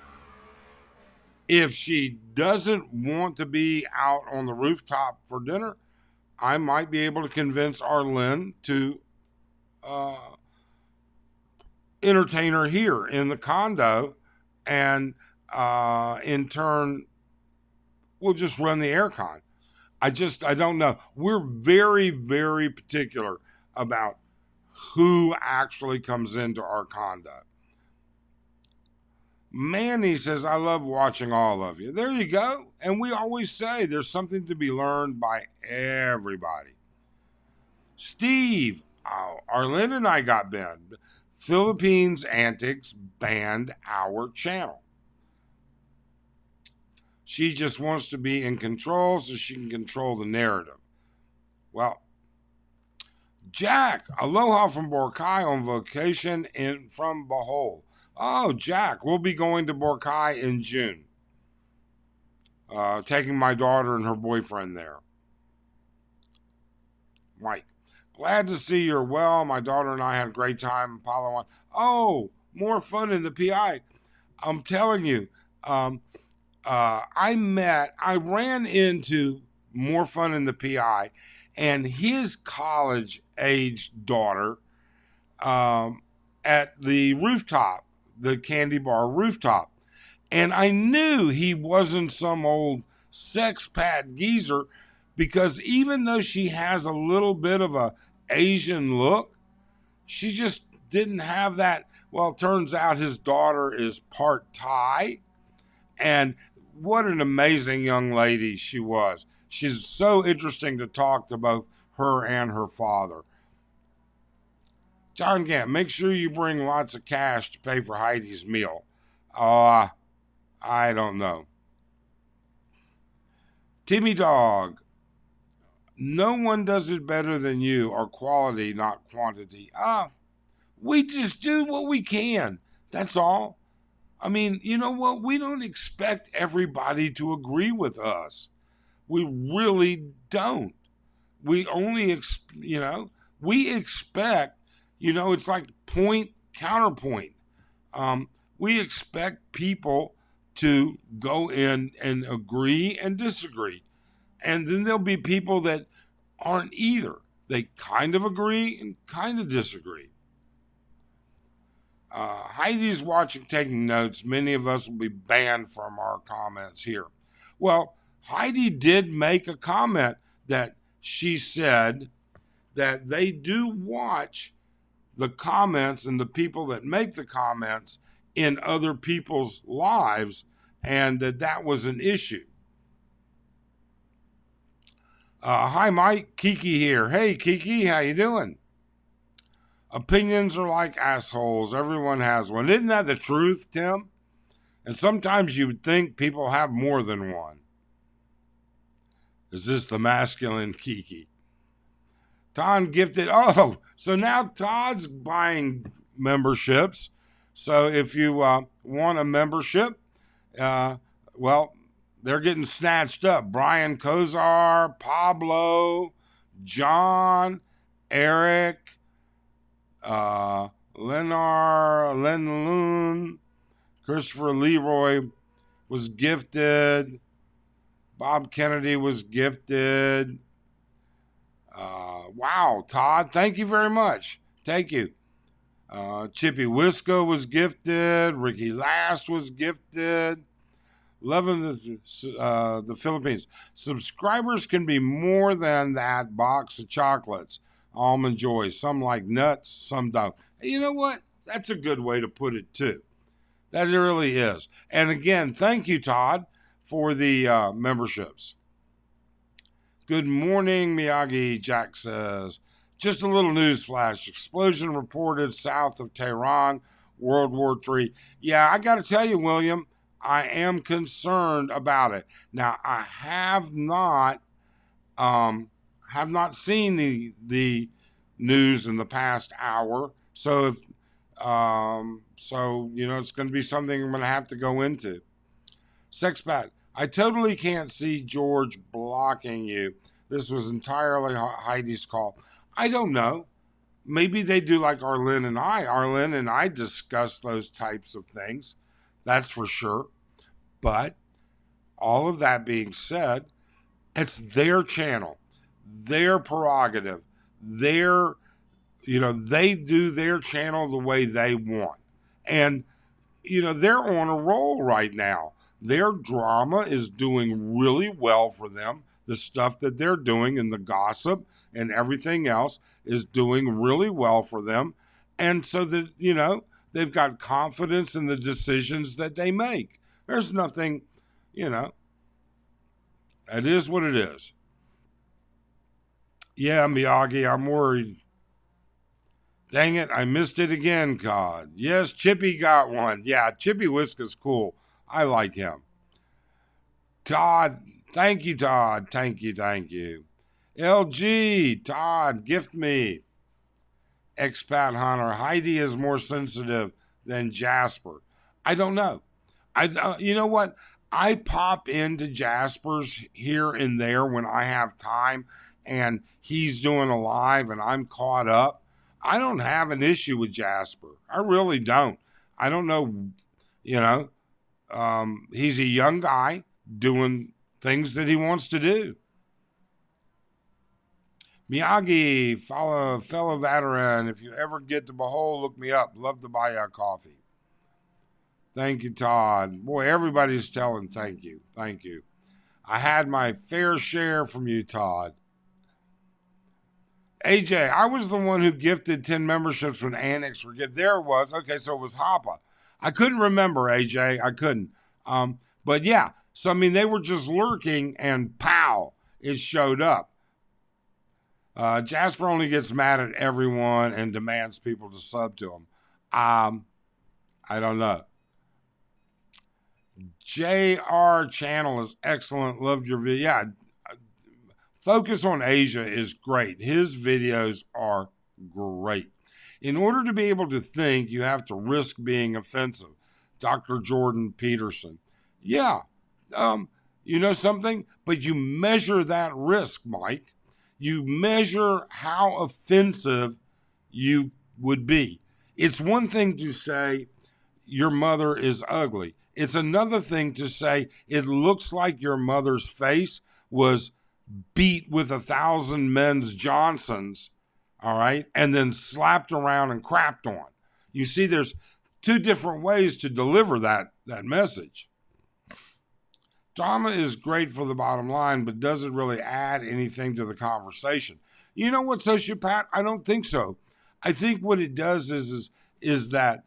If she doesn't want to be out on the rooftop for dinner, I might be able to convince Arlen to entertain her here in the condo, and in turn, we'll just run the aircon. I don't know. We're very, very particular about who actually comes into our condo. Manny says, I love watching all of you. There you go. And we always say there's something to be learned by everybody. Steve, Arlen and I got banned. Philippines Antics banned our channel. She just wants to be in control so she can control the narrative. Well, Jack, aloha from Boracay on vacation from Bohol. Oh, Jack, we'll be going to Boracay in June. Taking my daughter and her boyfriend there. Mike, glad to see you're well. My daughter and I had a great time in Palawan. Oh, more fun in the PI. I'm telling you, I ran into More Fun in the PI and his college-aged daughter at the rooftop, the candy bar rooftop. And I knew he wasn't some old sex-pat geezer because even though she has a little bit of a Asian look, she just didn't have that. Well, it turns out his daughter is part Thai. And what an amazing young lady she was. She's so interesting to talk to both her and her father. John Gant, make sure you bring lots of cash to pay for Heidi's meal. I don't know. Timmy Dog, no one does it better than you, or quality, not quantity. We just do what we can. That's all. I mean, you know what? We don't expect everybody to agree with us. We really don't. We only, we expect, it's like point, counterpoint. We expect people to go in and agree and disagree. And then there'll be people that aren't either. They kind of agree and kind of disagree. Heidi's watching, taking notes. Many of us will be banned from our comments here. Well, Heidi did make a comment that she said that they do watch the comments and the people that make the comments in other people's lives, and that was an issue. Hi, Mike. Kiki here. Hey, Kiki, how you doing? Opinions are like assholes. Everyone has one. Isn't that the truth, Tim? And sometimes you would think people have more than one. Is this the masculine Kiki? Todd gifted. Oh, so now Todd's buying memberships. So if you want a membership, uh, well, they're getting snatched up. Brian Kozar, Pablo, John, Eric, Lenloon, Christopher Leroy was gifted. Bob Kennedy was gifted. Wow, Todd, thank you very much. Thank you. Chippy Wisco was gifted. Ricky Last was gifted. Loving the Philippines. Subscribers can be more than that box of chocolates. Almond Joy. Some like nuts, some don't. You know what? That's a good way to put it, too. That really is. And again, thank you, Todd, for the memberships. Good morning, Miyagi, Jack says. Just a little news flash. Explosion reported south of Tehran, World War III. Yeah, I got to tell you, William, I am concerned about it. Now, I have not seen the news in the past hour. So if it's going to be something I'm going to have to go into. Sexpat, I totally can't see George blocking you. This was entirely Heidi's call. I don't know. Maybe they do like Arlen and I. Arlen and I discuss those types of things. That's for sure. But all of that being said, it's their channel, their prerogative, they do their channel the way they want. And, they're on a roll right now. Their drama is doing really well for them. The stuff that they're doing and the gossip and everything else is doing really well for them. And so that, they've got confidence in the decisions that they make. There's nothing, it is what it is. Yeah, Miyagi, I'm worried. Dang it, I missed it again, God. Yes, Chippy got one. Yeah, Chippy Whiska's cool. I like him. Todd, thank you, Todd. Thank you. LG, Todd, gift me. Expat Hunter, Heidi is more sensitive than Jasper. I don't know. You know what? I pop into Jasper's here and there when I have time and he's doing a live and I'm caught up. I don't have an issue with Jasper. I really don't. I don't know, he's a young guy doing things that he wants to do. Miyagi, fellow veteran, if you ever get to Behold, look me up. Love to buy you a coffee. Thank you, Todd. Boy, everybody's telling thank you. Thank you. I had my fair share from you, Todd. AJ, I was the one who gifted 10 memberships when Annex were gifted. There it was. Okay, so it was Hapa. I couldn't remember, AJ. I couldn't. But yeah, so I mean, they were just lurking and pow, it showed up. Jasper only gets mad at everyone and demands people to sub to him. I don't know. JR channel is excellent. Loved your video. Yeah, Focus on Asia is great. His videos are great. In order to be able to think, you have to risk being offensive. Dr. Jordan Peterson. Yeah, you know something? But you measure that risk, Mike. You measure how offensive you would be. It's one thing to say your mother is ugly. It's another thing to say it looks like your mother's face was beat with 1,000 men's Johnsons, all right, and then slapped around and crapped on. You see, there's two different ways to deliver that message. Drama is great for the bottom line, but doesn't really add anything to the conversation. You know what, Sociopath? I don't think so. I think what it does is that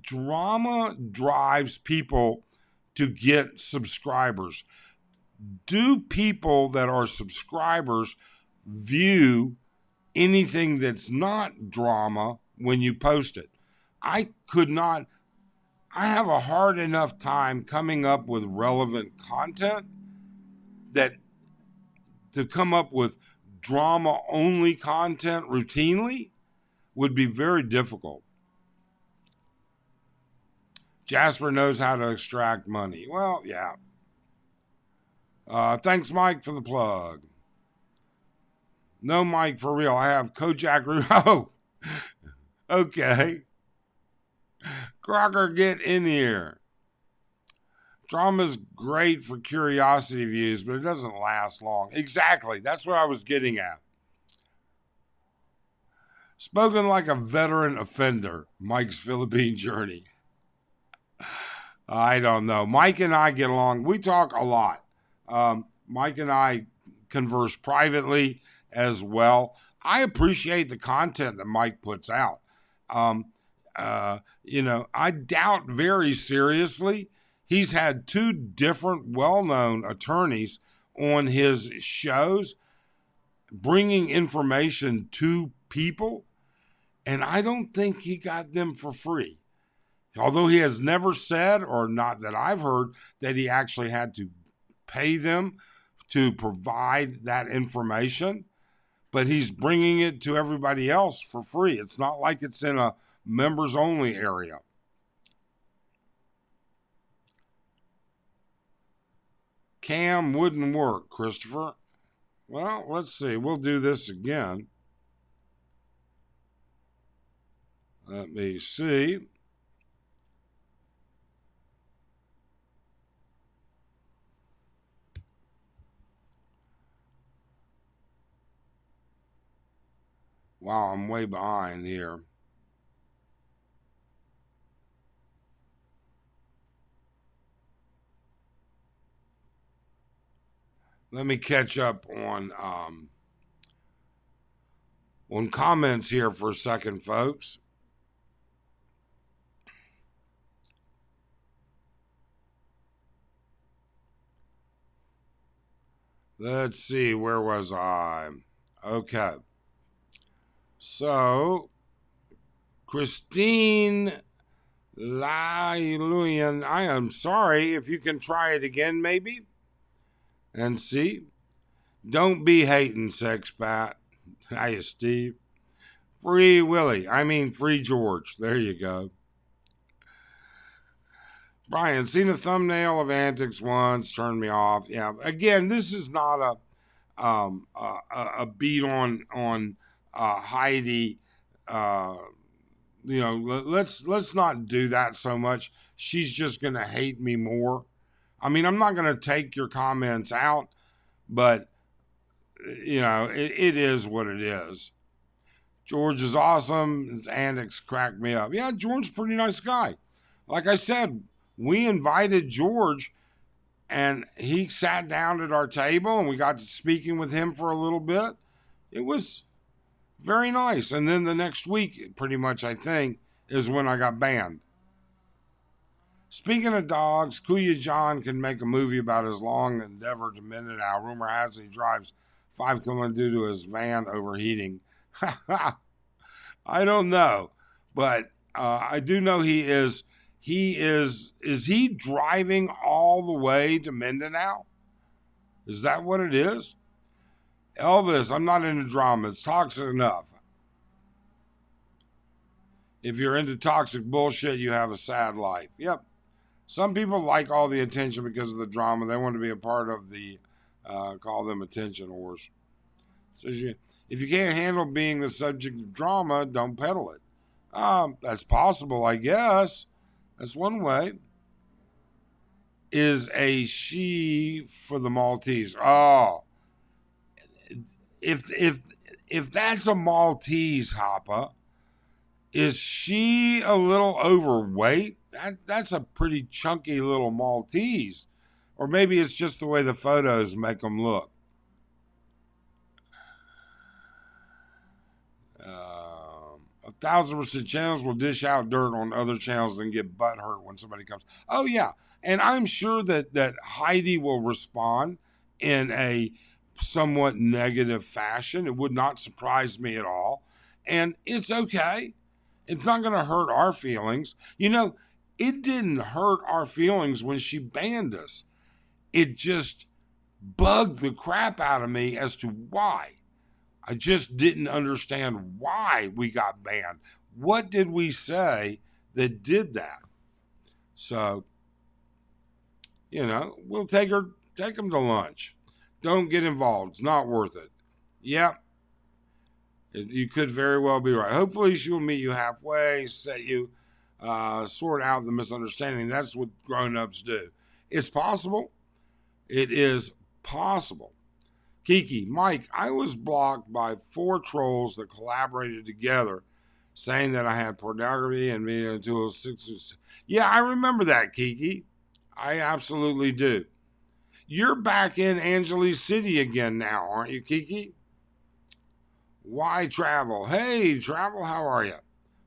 drama drives people to get subscribers. Do people that are subscribers view anything that's not drama when you post it? I have a hard enough time coming up with relevant content that to come up with drama-only content routinely would be very difficult. Jasper knows how to extract money. Well, yeah. Thanks, Mike, for the plug. No, Mike, for real. I have Kojak. Oh, okay. Crocker, get in here. Drama's great for curiosity views, but it doesn't last long. Exactly. That's what I was getting at. Spoken like a veteran offender, Mike's Philippine journey. I don't know. Mike and I get along. We talk a lot. Mike and I converse privately as well. I appreciate the content that Mike puts out. I doubt very seriously he's had two different well-known attorneys on his shows bringing information to people, and I don't think he got them for free. Although he has never said, or not that I've heard, that he actually had to pay them to provide that information, but he's bringing it to everybody else for free. It's not like it's in a members only area. Cam wouldn't work, Christopher. Well, let's see. We'll do this again. Let me see. Wow, I'm way behind here. Let me catch up on comments here for a second, folks. Let's see, where was I? Okay. So, Christine Lailuyan, I am sorry. If you can try it again, maybe, and see. Don't be hating, Sexpat. Hiya, Steve. Free Willie. I mean, free George. There you go. Brian, seen a thumbnail of Antics once, turned me off. Yeah, again, this is not a beat on Heidi. Let's not do that so much. She's just gonna hate me more. I mean, I'm not gonna take your comments out, but it is what it is. George is awesome. His antics crack me up. Yeah, George's a pretty nice guy. Like I said, we invited George, and he sat down at our table, and we got to speaking with him for a little bit. It was very nice. And then the next week, pretty much, I think, is when I got banned. Speaking of dogs, Kuya John can make a movie about his long endeavor to mend it out. Rumor has it he drives 5 km due to his van overheating. I don't know, but I do know he is he driving all the way to Mindanao? Is that what it is? Elvis, I'm not into drama. It's toxic enough. If you're into toxic bullshit, you have a sad life. Yep. Some people like all the attention because of the drama. They want to be a part of the, call them attention whores. So if you can't handle being the subject of drama, don't peddle it. That's possible, I guess. That's one way. Is a she for the Maltese? Oh, if that's a Maltese, Hoppa, is she a little overweight? That's a pretty chunky little Maltese, or maybe it's just the way the photos make them look. 1,000% channels will dish out dirt on other channels and get butt hurt when somebody comes. Oh yeah, and I'm sure that Heidi will respond in a somewhat negative fashion. It would not surprise me at all, and it's okay. It's not going to hurt our feelings. It didn't hurt our feelings when she banned us. It just bugged the crap out of me as to why. I just didn't understand why we got banned. What did we say that did that? So, we'll take them to lunch. Don't get involved. It's not worth it. Yep. You could very well be right. Hopefully she will meet you halfway, set you, sort out the misunderstanding. That's what grown-ups do. It's possible. It is possible. Kiki, Mike, I was blocked by 4 trolls that collaborated together saying that I had pornography and video tools. 6. Yeah, I remember that, Kiki. I absolutely do. You're back in Angeles City again now, aren't you, Kiki? Why Travel? Hey, Travel, how are you?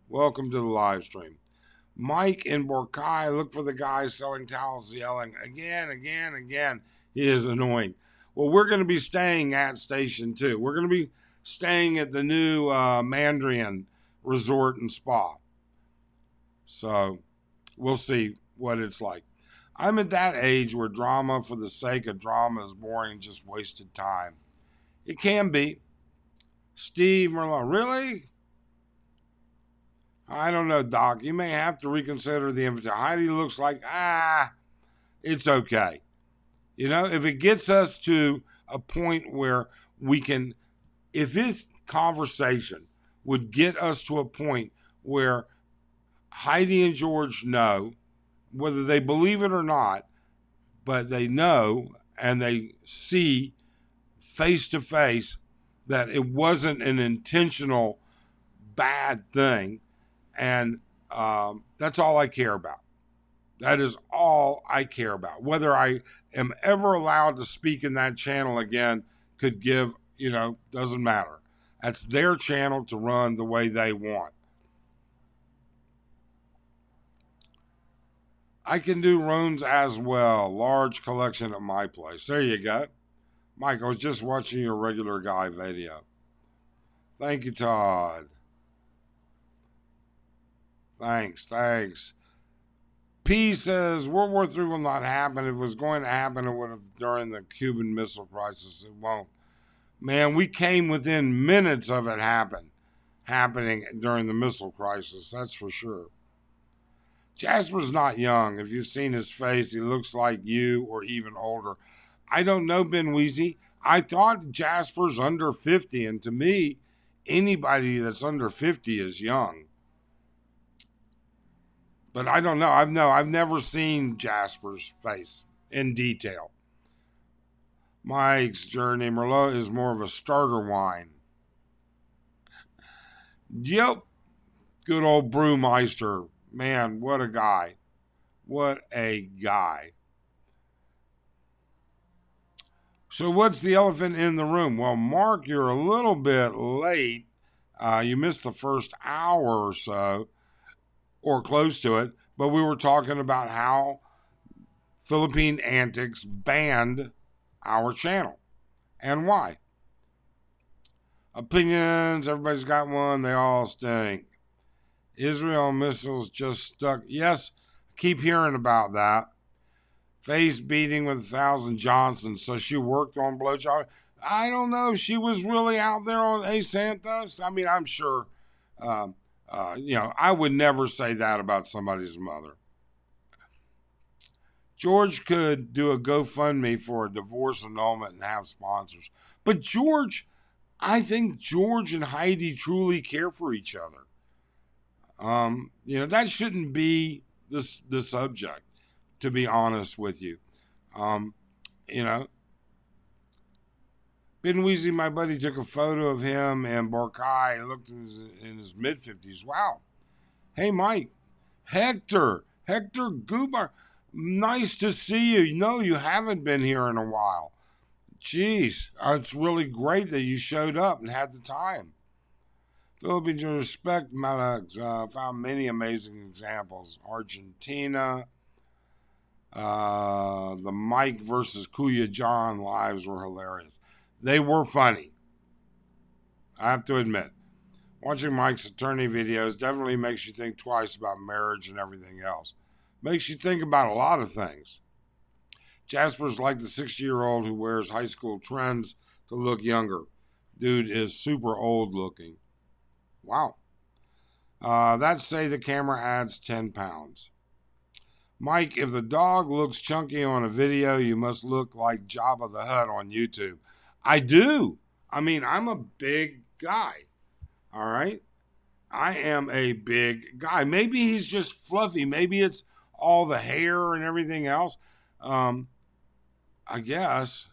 Welcome to the live stream. Mike in Borkai, look for the guy selling towels yelling again. He is annoying. Well, we're going to be staying at Station 2. We're going to be staying at the new Mandarin Resort and Spa. So we'll see what it's like. I'm at that age where drama for the sake of drama is boring and just wasted time. It can be. Steve Merlot, really? I don't know, Doc. You may have to reconsider the invitation. Heidi looks like, it's okay. If it gets us to a point where we can, if this conversation would get us to a point where Heidi and George know, whether they believe it or not, but they know and they see face to face that it wasn't an intentional bad thing. And that's all I care about. That is all I care about. Whether I am ever allowed to speak in that channel again could give, doesn't matter. That's their channel to run the way they want. I can do runes as well. Large collection at my place. There you go. Mike, I was just watching your regular guy video. Thank you, Todd. Thanks. P says World War III will not happen. If it was going to happen, it would have during the Cuban Missile Crisis. It won't. Man, we came within minutes of it happening during the missile crisis. That's for sure. Jasper's not young. If you've seen his face, he looks like you or even older. I don't know, Ben Weezy. I thought Jasper's under 50, and to me, anybody that's under 50 is young. But I don't know. I've never seen Jasper's face in detail. Mike's Journey Merlot is more of a starter wine. Yep. Good old Brewmeister. Man, what a guy. What a guy. So what's the elephant in the room? Well, Mark, you're a little bit late. You missed the first hour or so, or close to it. But we were talking about how Philippine Antics banned our channel and why. Opinions, everybody's got one. They all stink. Israel missiles just stuck. Yes, keep hearing about that. Face beating with 1,000 Johnsons. So she worked on blowjob. I don't know if she was really out there on A Santos. I mean, I'm sure, I would never say that about somebody's mother. George could do a GoFundMe for a divorce annulment and have sponsors. But I think George and Heidi truly care for each other. That shouldn't be the subject, to be honest with you. Ben Weezy, my buddy, took a photo of him and Borkai. He looked in his mid-50s. Wow. Hey, Mike. Hector Gubar. Nice to see you. No, you haven't been here in a while. Jeez, it's really great that you showed up and had the time. Philippines in respect, Malax, found many amazing examples. Argentina, the Mike versus Kuya John lives were hilarious. They were funny, I have to admit. Watching Mike's attorney videos definitely makes you think twice about marriage and everything else. Makes you think about a lot of things. Jasper's like the 60-year-old who wears high school trends to look younger. Dude is super old looking. Wow. That say the camera adds 10 pounds. Mike, if the dog looks chunky on a video, you must look like Jabba the Hutt on YouTube. I do. I mean, I'm a big guy. All right. I am a big guy. Maybe he's just fluffy. Maybe it's all the hair and everything else. I guess.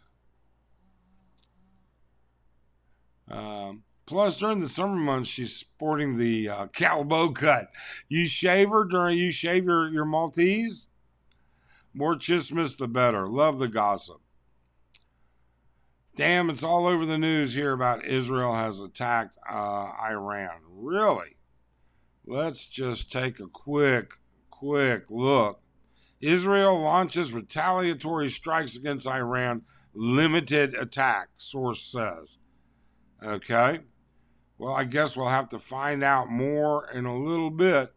Plus, during the summer months, she's sporting the cowboy cut. You shave her during you shave your Maltese. More chismis, the better. Love the gossip. Damn, it's all over the news here about Israel has attacked Iran. Really? Let's just take a quick look. Israel launches retaliatory strikes against Iran. Limited attack, source says. Okay. Well, I guess we'll have to find out more in a little bit.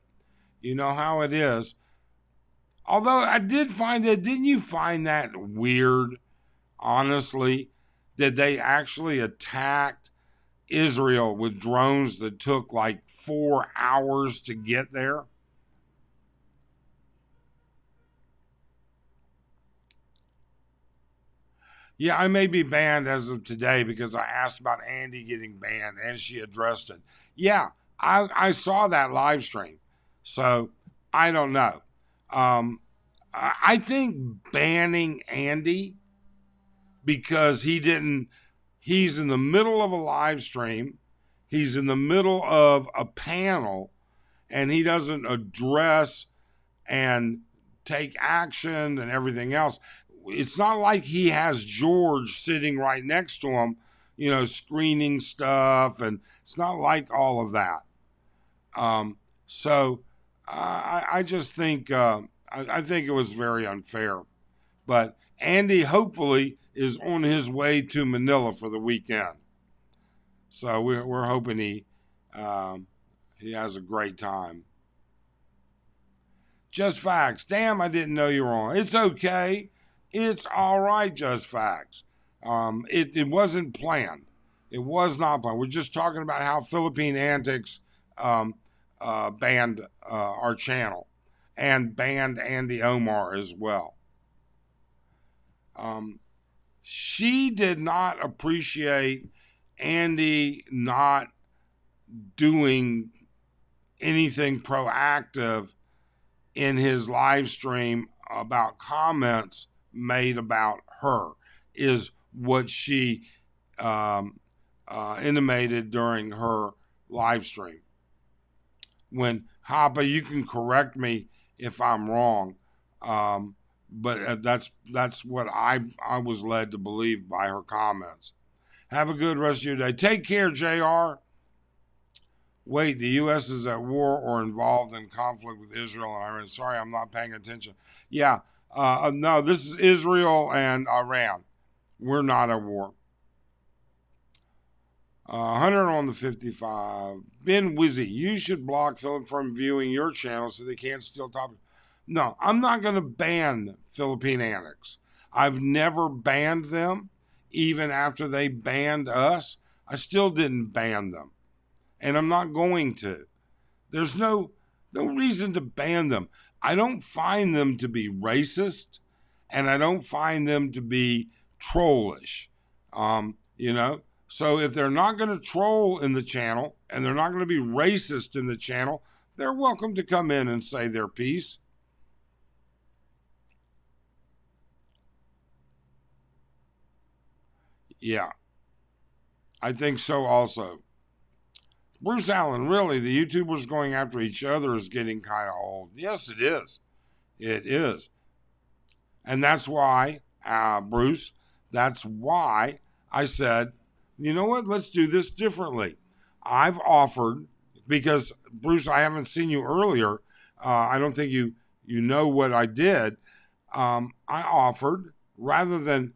You know how it is. Although I did find that, didn't you find that weird, honestly, that they actually attacked Israel with drones that took like 4 hours to get there? Yeah, I may be banned as of today because I asked about Andy getting banned and she addressed it. Yeah, I saw that live stream. So I don't know. I think banning Andy because he's in the middle of a live stream, he's in the middle of a panel, and he doesn't address and take action and everything else. It's not like he has George sitting right next to him, screening stuff, and it's not like all of that. So I just think I think it was very unfair. But Andy hopefully is on his way to Manila for the weekend, so we're hoping he has a great time. Just Facts. Damn, I didn't know you were on. It's okay. It's all right, Just Facts. It wasn't planned. It was not planned. We're just talking about how Philippine Antics banned our channel and banned Andy Omar as well. She did not appreciate Andy not doing anything proactive in his live stream about comments made about her, is what she intimated during her live stream. When Hapa, you can correct me if I'm wrong, but that's what I was led to believe by her comments. Have a good rest of your day. Take care, JR. Wait, the U.S. is at war or involved in conflict with Israel and Iran. Sorry, I'm not paying attention. Yeah, no, this is Israel and Iran. We're not at war. 100 on the 55. Ben Wizzy, you should block Philip from viewing your channel so they can't steal topics. No, I'm not going to ban Philippine Antics. I've never banned them. Even after they banned us, I still didn't ban them. And I'm not going to. There's no reason to ban them. I don't find them to be racist, and I don't find them to be trollish. So if they're not going to troll in the channel and they're not going to be racist in the channel, they're welcome to come in and say their piece. Yeah, I think so also. Bruce Allen, really, the YouTubers going after each other is getting kind of old. Yes, it is. It is. And that's why, Bruce, that's why I said, you know what, let's do this differently. I've offered, because, Bruce, I haven't seen you earlier. I don't think you know what I did. I offered, rather than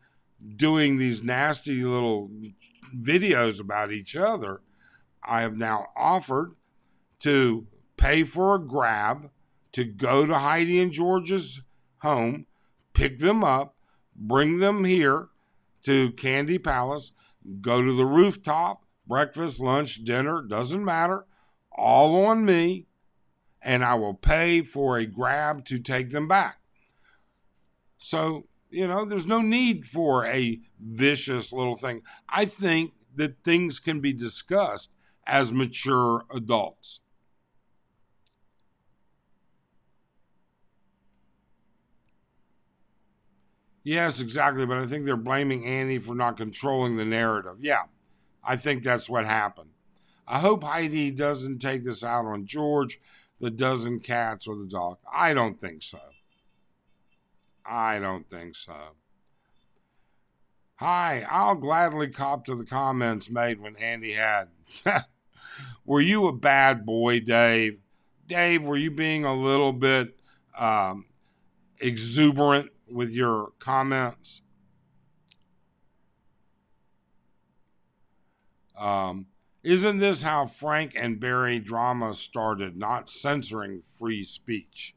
doing these nasty little videos about each other, I have now offered to pay for a grab to go to Heidi and George's home, pick them up, bring them here to Candy Palace, Go to the rooftop, breakfast, lunch, dinner, doesn't matter, all on me, and I will pay for a grab to take them back. So, there's no need for a vicious little thing. I think that things can be discussed as mature adults. Yes, exactly. But I think they're blaming Annie for not controlling the narrative. Yeah, I think that's what happened. I hope Heidi doesn't take this out on George, the dozen cats, or the dog. I don't think so. I don't think so. Hi, I'll gladly cop to the comments made when Andy had. Were you a bad boy, Dave? Dave, were you being a little bit um, exuberant with your comments? Um, isn't this how Frank and Barry drama started, not censoring free speech?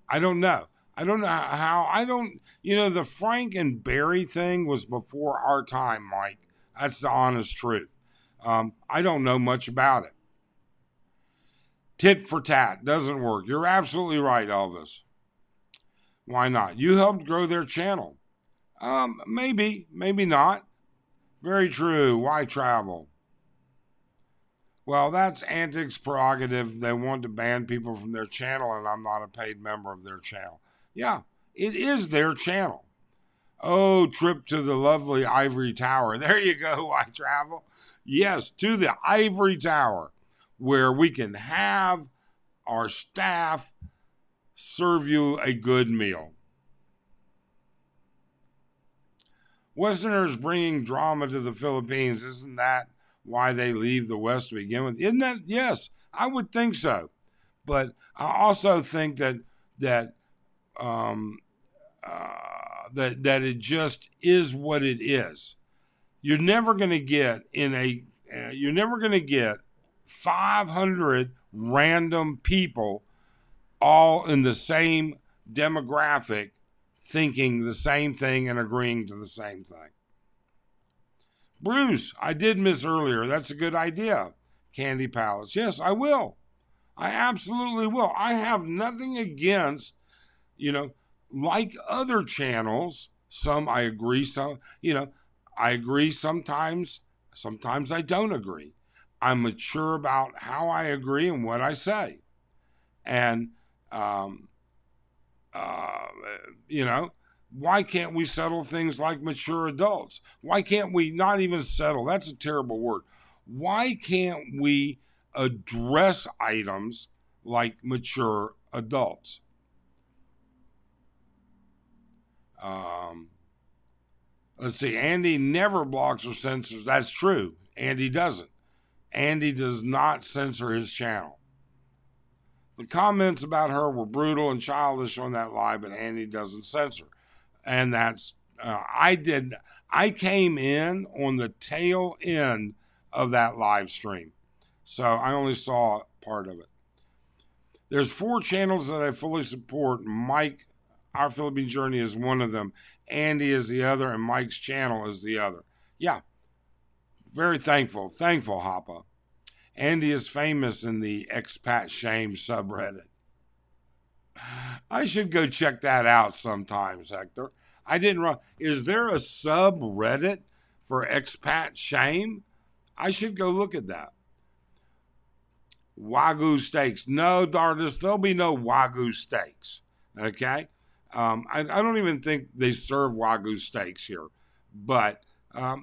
I don't know. I don't know how. I don't, the Frank and Barry thing was before our time, Mike. That's the honest truth. I don't know much about it. Tit for tat doesn't work. You're absolutely right, Elvis. Why not? You helped grow their channel. Maybe, maybe not. Very true. Why travel? Well, that's Antics prerogative. They want to ban people from their channel, and I'm not a paid member of their channel. Yeah, it is their channel. Oh, trip to the lovely Ivory Tower. There you go. Why travel? Yes, to the Ivory Tower, where we can have our staff serve you a good meal. Westerners bringing drama to the Philippines. Isn't that why they leave the West to begin with? Isn't that? Yes, I would think so. But I also think that um, that it just is what it is. You're never going to get you're never going to get 500 random people all in the same demographic thinking the same thing and agreeing to the same thing. Bruce, I did miss earlier. That's a good idea. Candy Palace. Yes, I will. I absolutely will. I have nothing against, like other channels. Some I agree, some, I agree sometimes. Sometimes I don't agree. I'm mature about how I agree and what I say. And, um, uh, you know, why can't we settle things like mature adults? Why can't we not even settle? That's a terrible word. Why can't we address items like mature adults? Um, let's see. Andy never blocks or censors. That's true. Andy doesn't. Andy does not censor his channel. The comments about her were brutal and childish on that live, but Andy doesn't censor. And that's, I came in on the tail end of that live stream. So I only saw part of it. There's 4 channels that I fully support. Mike, Our Philippine Journey is one of them. Andy is the other, and Mike's channel is the other. Yeah, very thankful. Thankful, Hapa. Andy is famous in the expat shame subreddit. I should go check that out sometimes, Hector. I didn't run. Is there a subreddit for expat shame? I should go look at that. Wagyu steaks. No, Dardis, there'll be no Wagyu steaks. Okay? I don't even think they serve Wagyu steaks here. But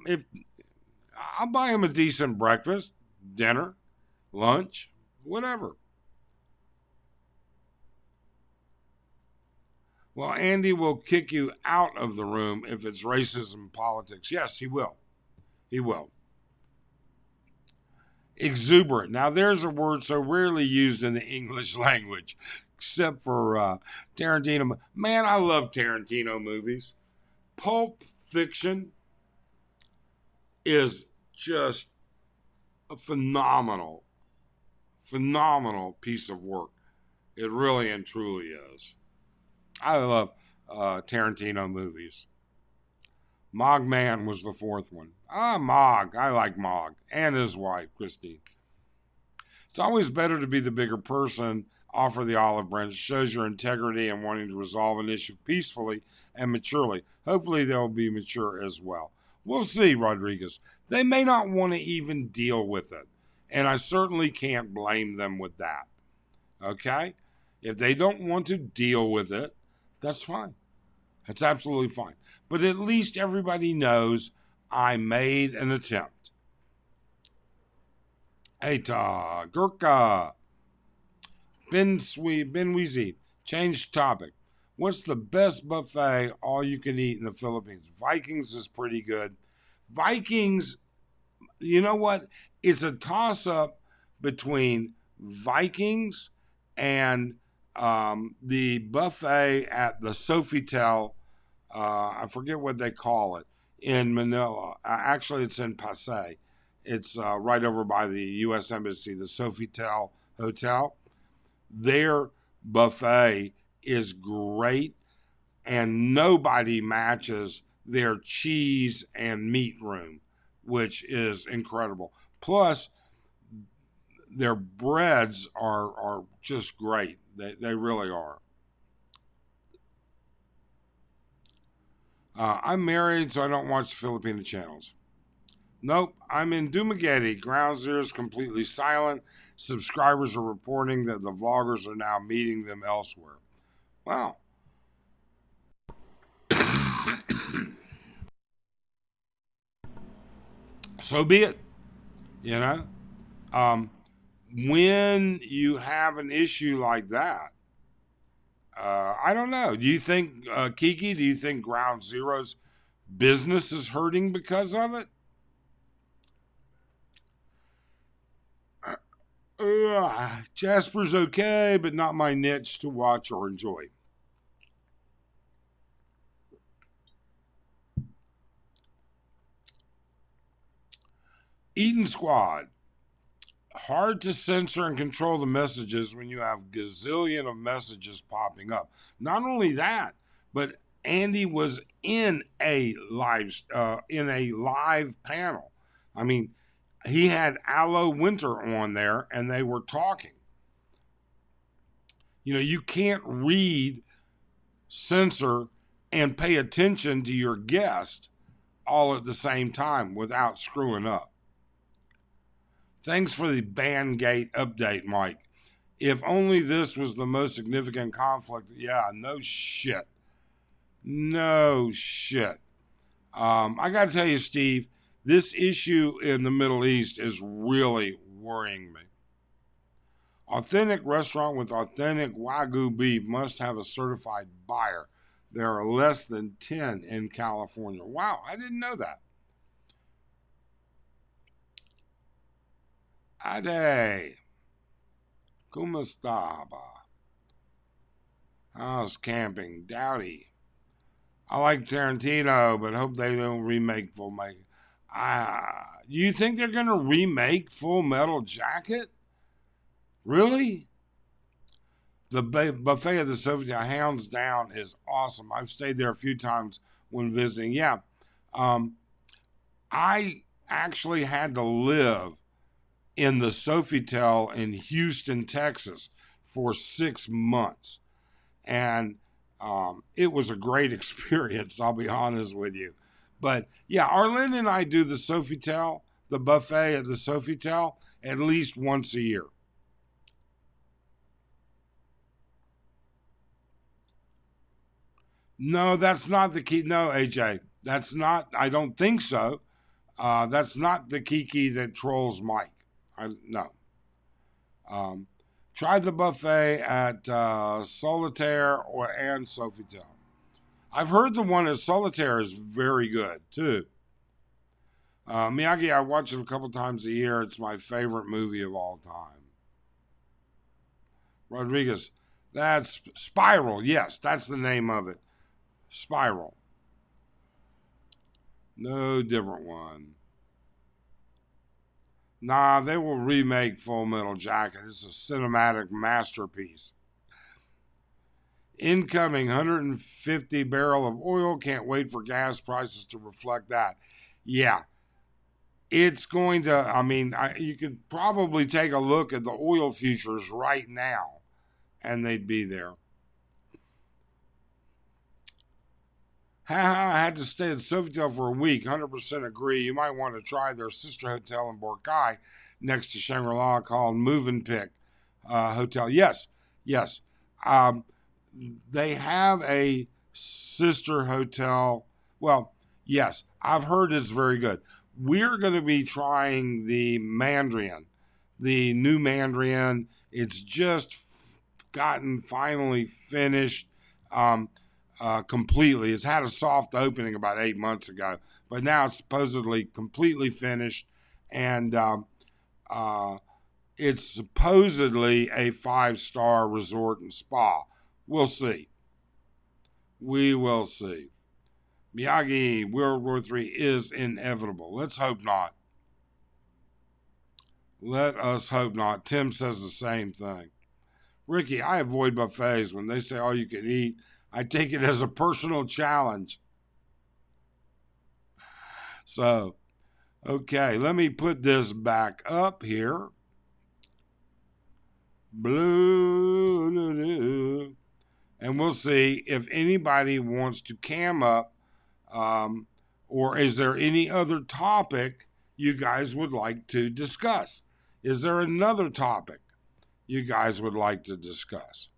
if I'll buy him a decent breakfast, dinner, lunch, whatever. Well, Andy will kick you out of the room if it's racism politics. Yes, he will. He will. Exuberant. Now, there's a word so rarely used in the English language, except for Tarantino. Man, I love Tarantino movies. Pulp Fiction is just a phenomenal, phenomenal piece of work. It really and truly is. I love Tarantino movies. Mogman was the fourth one. Mog. I like Mog. And his wife, Christine. It's always better to be the bigger person, offer the olive branch. It shows your integrity and wanting to resolve an issue peacefully and maturely. Hopefully they'll be mature as well. We'll see, Rodriguez. They may not want to even deal with it. And I certainly can't blame them with that. Okay? If they don't want to deal with it, that's fine. That's absolutely fine. But at least everybody knows I made an attempt. Eta, Gurkha, Ben Weezy, change topic. What's the best buffet all you can eat in the Philippines? Vikings is pretty good. Vikings, you know what? It's a toss up between Vikings and the buffet at the Sofitel. I forget what they call it in Manila. Actually, it's in Pasay. It's right over by the U.S. Embassy, the Sofitel Hotel. Their buffet is great, and nobody matches their cheese and meat room, which is incredible. Plus, their breads are just great. They really are. I'm married, so I don't watch the Filipino channels. Nope, I'm in Dumaguete. Ground Zero is completely silent. Subscribers are reporting that the vloggers are now meeting them elsewhere. Wow. So be it. You know? When you have an issue like that, I don't know. Do you think, Kiki, do you think Ground Zero's business is hurting because of it? Jasper's okay, but not my niche to watch or enjoy. Eden Squad. Hard to censor and control the messages when you have gazillion of messages popping up. Not only that, but Andy was in a live panel. I mean, he had Aloe Winter on there, and they were talking. You know, you can't read, censor, and pay attention to your guest all at the same time without screwing up. Thanks for the Bandgate update, Mike. If only this was the most significant conflict. Yeah, no shit. No shit. I got to tell you, Steve, this issue in the Middle East is really worrying me. Authentic restaurant with authentic Wagyu beef must have a certified buyer. There are less than 10 in California. Wow, I didn't know that. Ade. Como estaba? How's camping? Dowdy. I like Tarantino, but hope they don't remake Full Metal. You think they're going to remake Full Metal Jacket? Really? The buffet of the Soviet hands down is awesome. I've stayed there a few times when visiting. Yeah. I actually had to live in the Sofitel in Houston, Texas for 6 months. And it was a great experience, I'll be honest with you. But yeah, Arlen and I do the Sofitel, the buffet at the Sofitel, at least once a year. No, that's not the key. No, AJ, that's not, I don't think so. That's not the Kiki that trolls Mike. No. Tried the buffet at Solitaire and Sofitel. I've heard the one at Solitaire is very good too. Miyagi, I watch it a couple times a year. It's my favorite movie of all time. Rodriguez, that's Spiral. Yes, that's the name of it. Spiral. No different one. Nah, they will remake Full Metal Jacket. It's a cinematic masterpiece. Incoming 150 barrel of oil. Can't wait for gas prices to reflect that. Yeah, it's going to, I mean, you could probably take a look at the oil futures right now and they'd be there. Haha, I had to stay at Sofitel for a week. 100% agree. You might want to try their sister hotel in Boracay next to Shangri-La called Move and Pick Hotel. Yes, yes. Um, they have a sister hotel. Well, yes, I've heard it's very good. We're going to be trying the Mandarin, the new Mandarin. It's just gotten finally finished completely. It's had a soft opening about 8 months ago, but now it's supposedly completely finished, and it's supposedly a 5-star resort and spa. We'll see. We will see. Miyagi, World War III is inevitable. Let's hope not. Let us hope not. Tim says the same thing. Ricky, I avoid buffets when they say all you can eat. I take it as a personal challenge. So, okay, let me put this back up here. Blue. And we'll see if anybody wants to cam up, or is there any other topic you guys would like to discuss? Is there another topic you guys would like to discuss?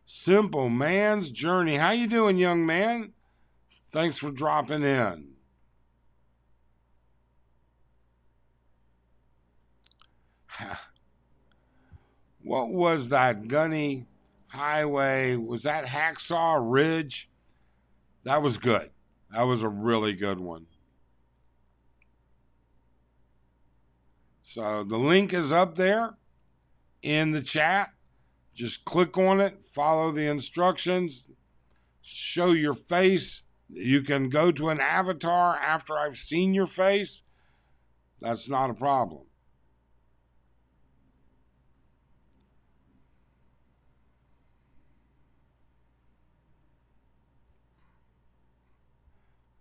Simple Man's Journey. How you doing, young man? Thanks for dropping in. What was that Gunny Highway? Was that Hacksaw Ridge? That was good. That was a really good one. So the link is up there in the chat. Just click on it, follow the instructions, show your face. You can go to an avatar after I've seen your face. That's not a problem.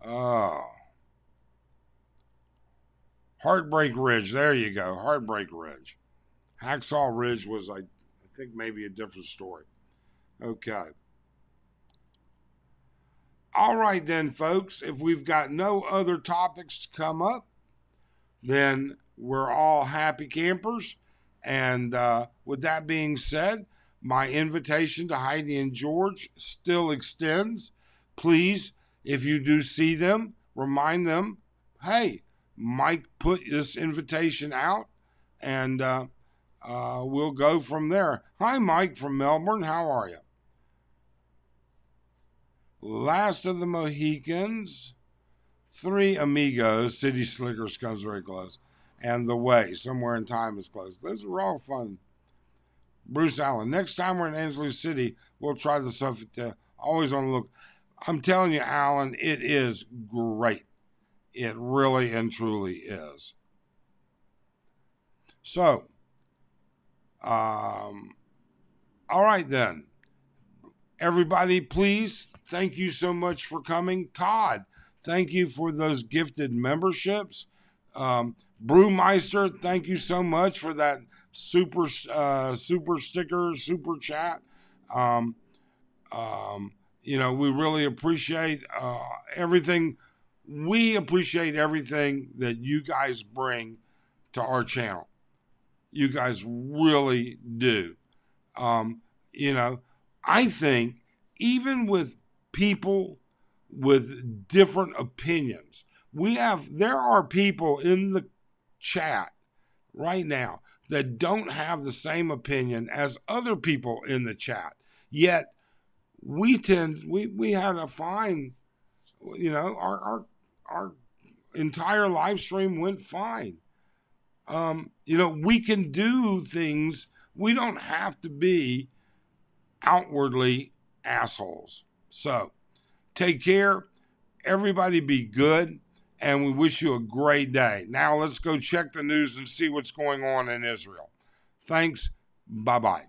Oh. Heartbreak Ridge. There you go. Heartbreak Ridge. Hacksaw Ridge was, I think, maybe a different story. Okay. All right, then, folks. If we've got no other topics to come up, then we're all happy campers. And with that being said, my invitation to Heidi and George still extends. Please, if you do see them, remind them, hey, Mike put this invitation out, and we'll go from there. Hi, Mike from Melbourne. How are you? Last of the Mohicans, Three Amigos, City Slickers comes very close, and The Way, Somewhere in Time is close. Those are all fun. Bruce Allen, next time we're in Angeles City, we'll try the stuff always on the look. I'm telling you, Alan, it is great. It really and truly is. So, all right then. Everybody, please, thank you so much for coming. Todd, thank you for those gifted memberships. Brewmeister, thank you so much for that super sticker, super chat. We really appreciate everything. We appreciate everything that you guys bring to our channel. You guys really do. I think even with people with different opinions, there are people in the chat right now that don't have the same opinion as other people in the chat. Yet we had a fine, our entire live stream went fine. We can do things. We don't have to be outwardly assholes. So take care. Everybody be good. And we wish you a great day. Now let's go check the news and see what's going on in Israel. Thanks. Bye-bye.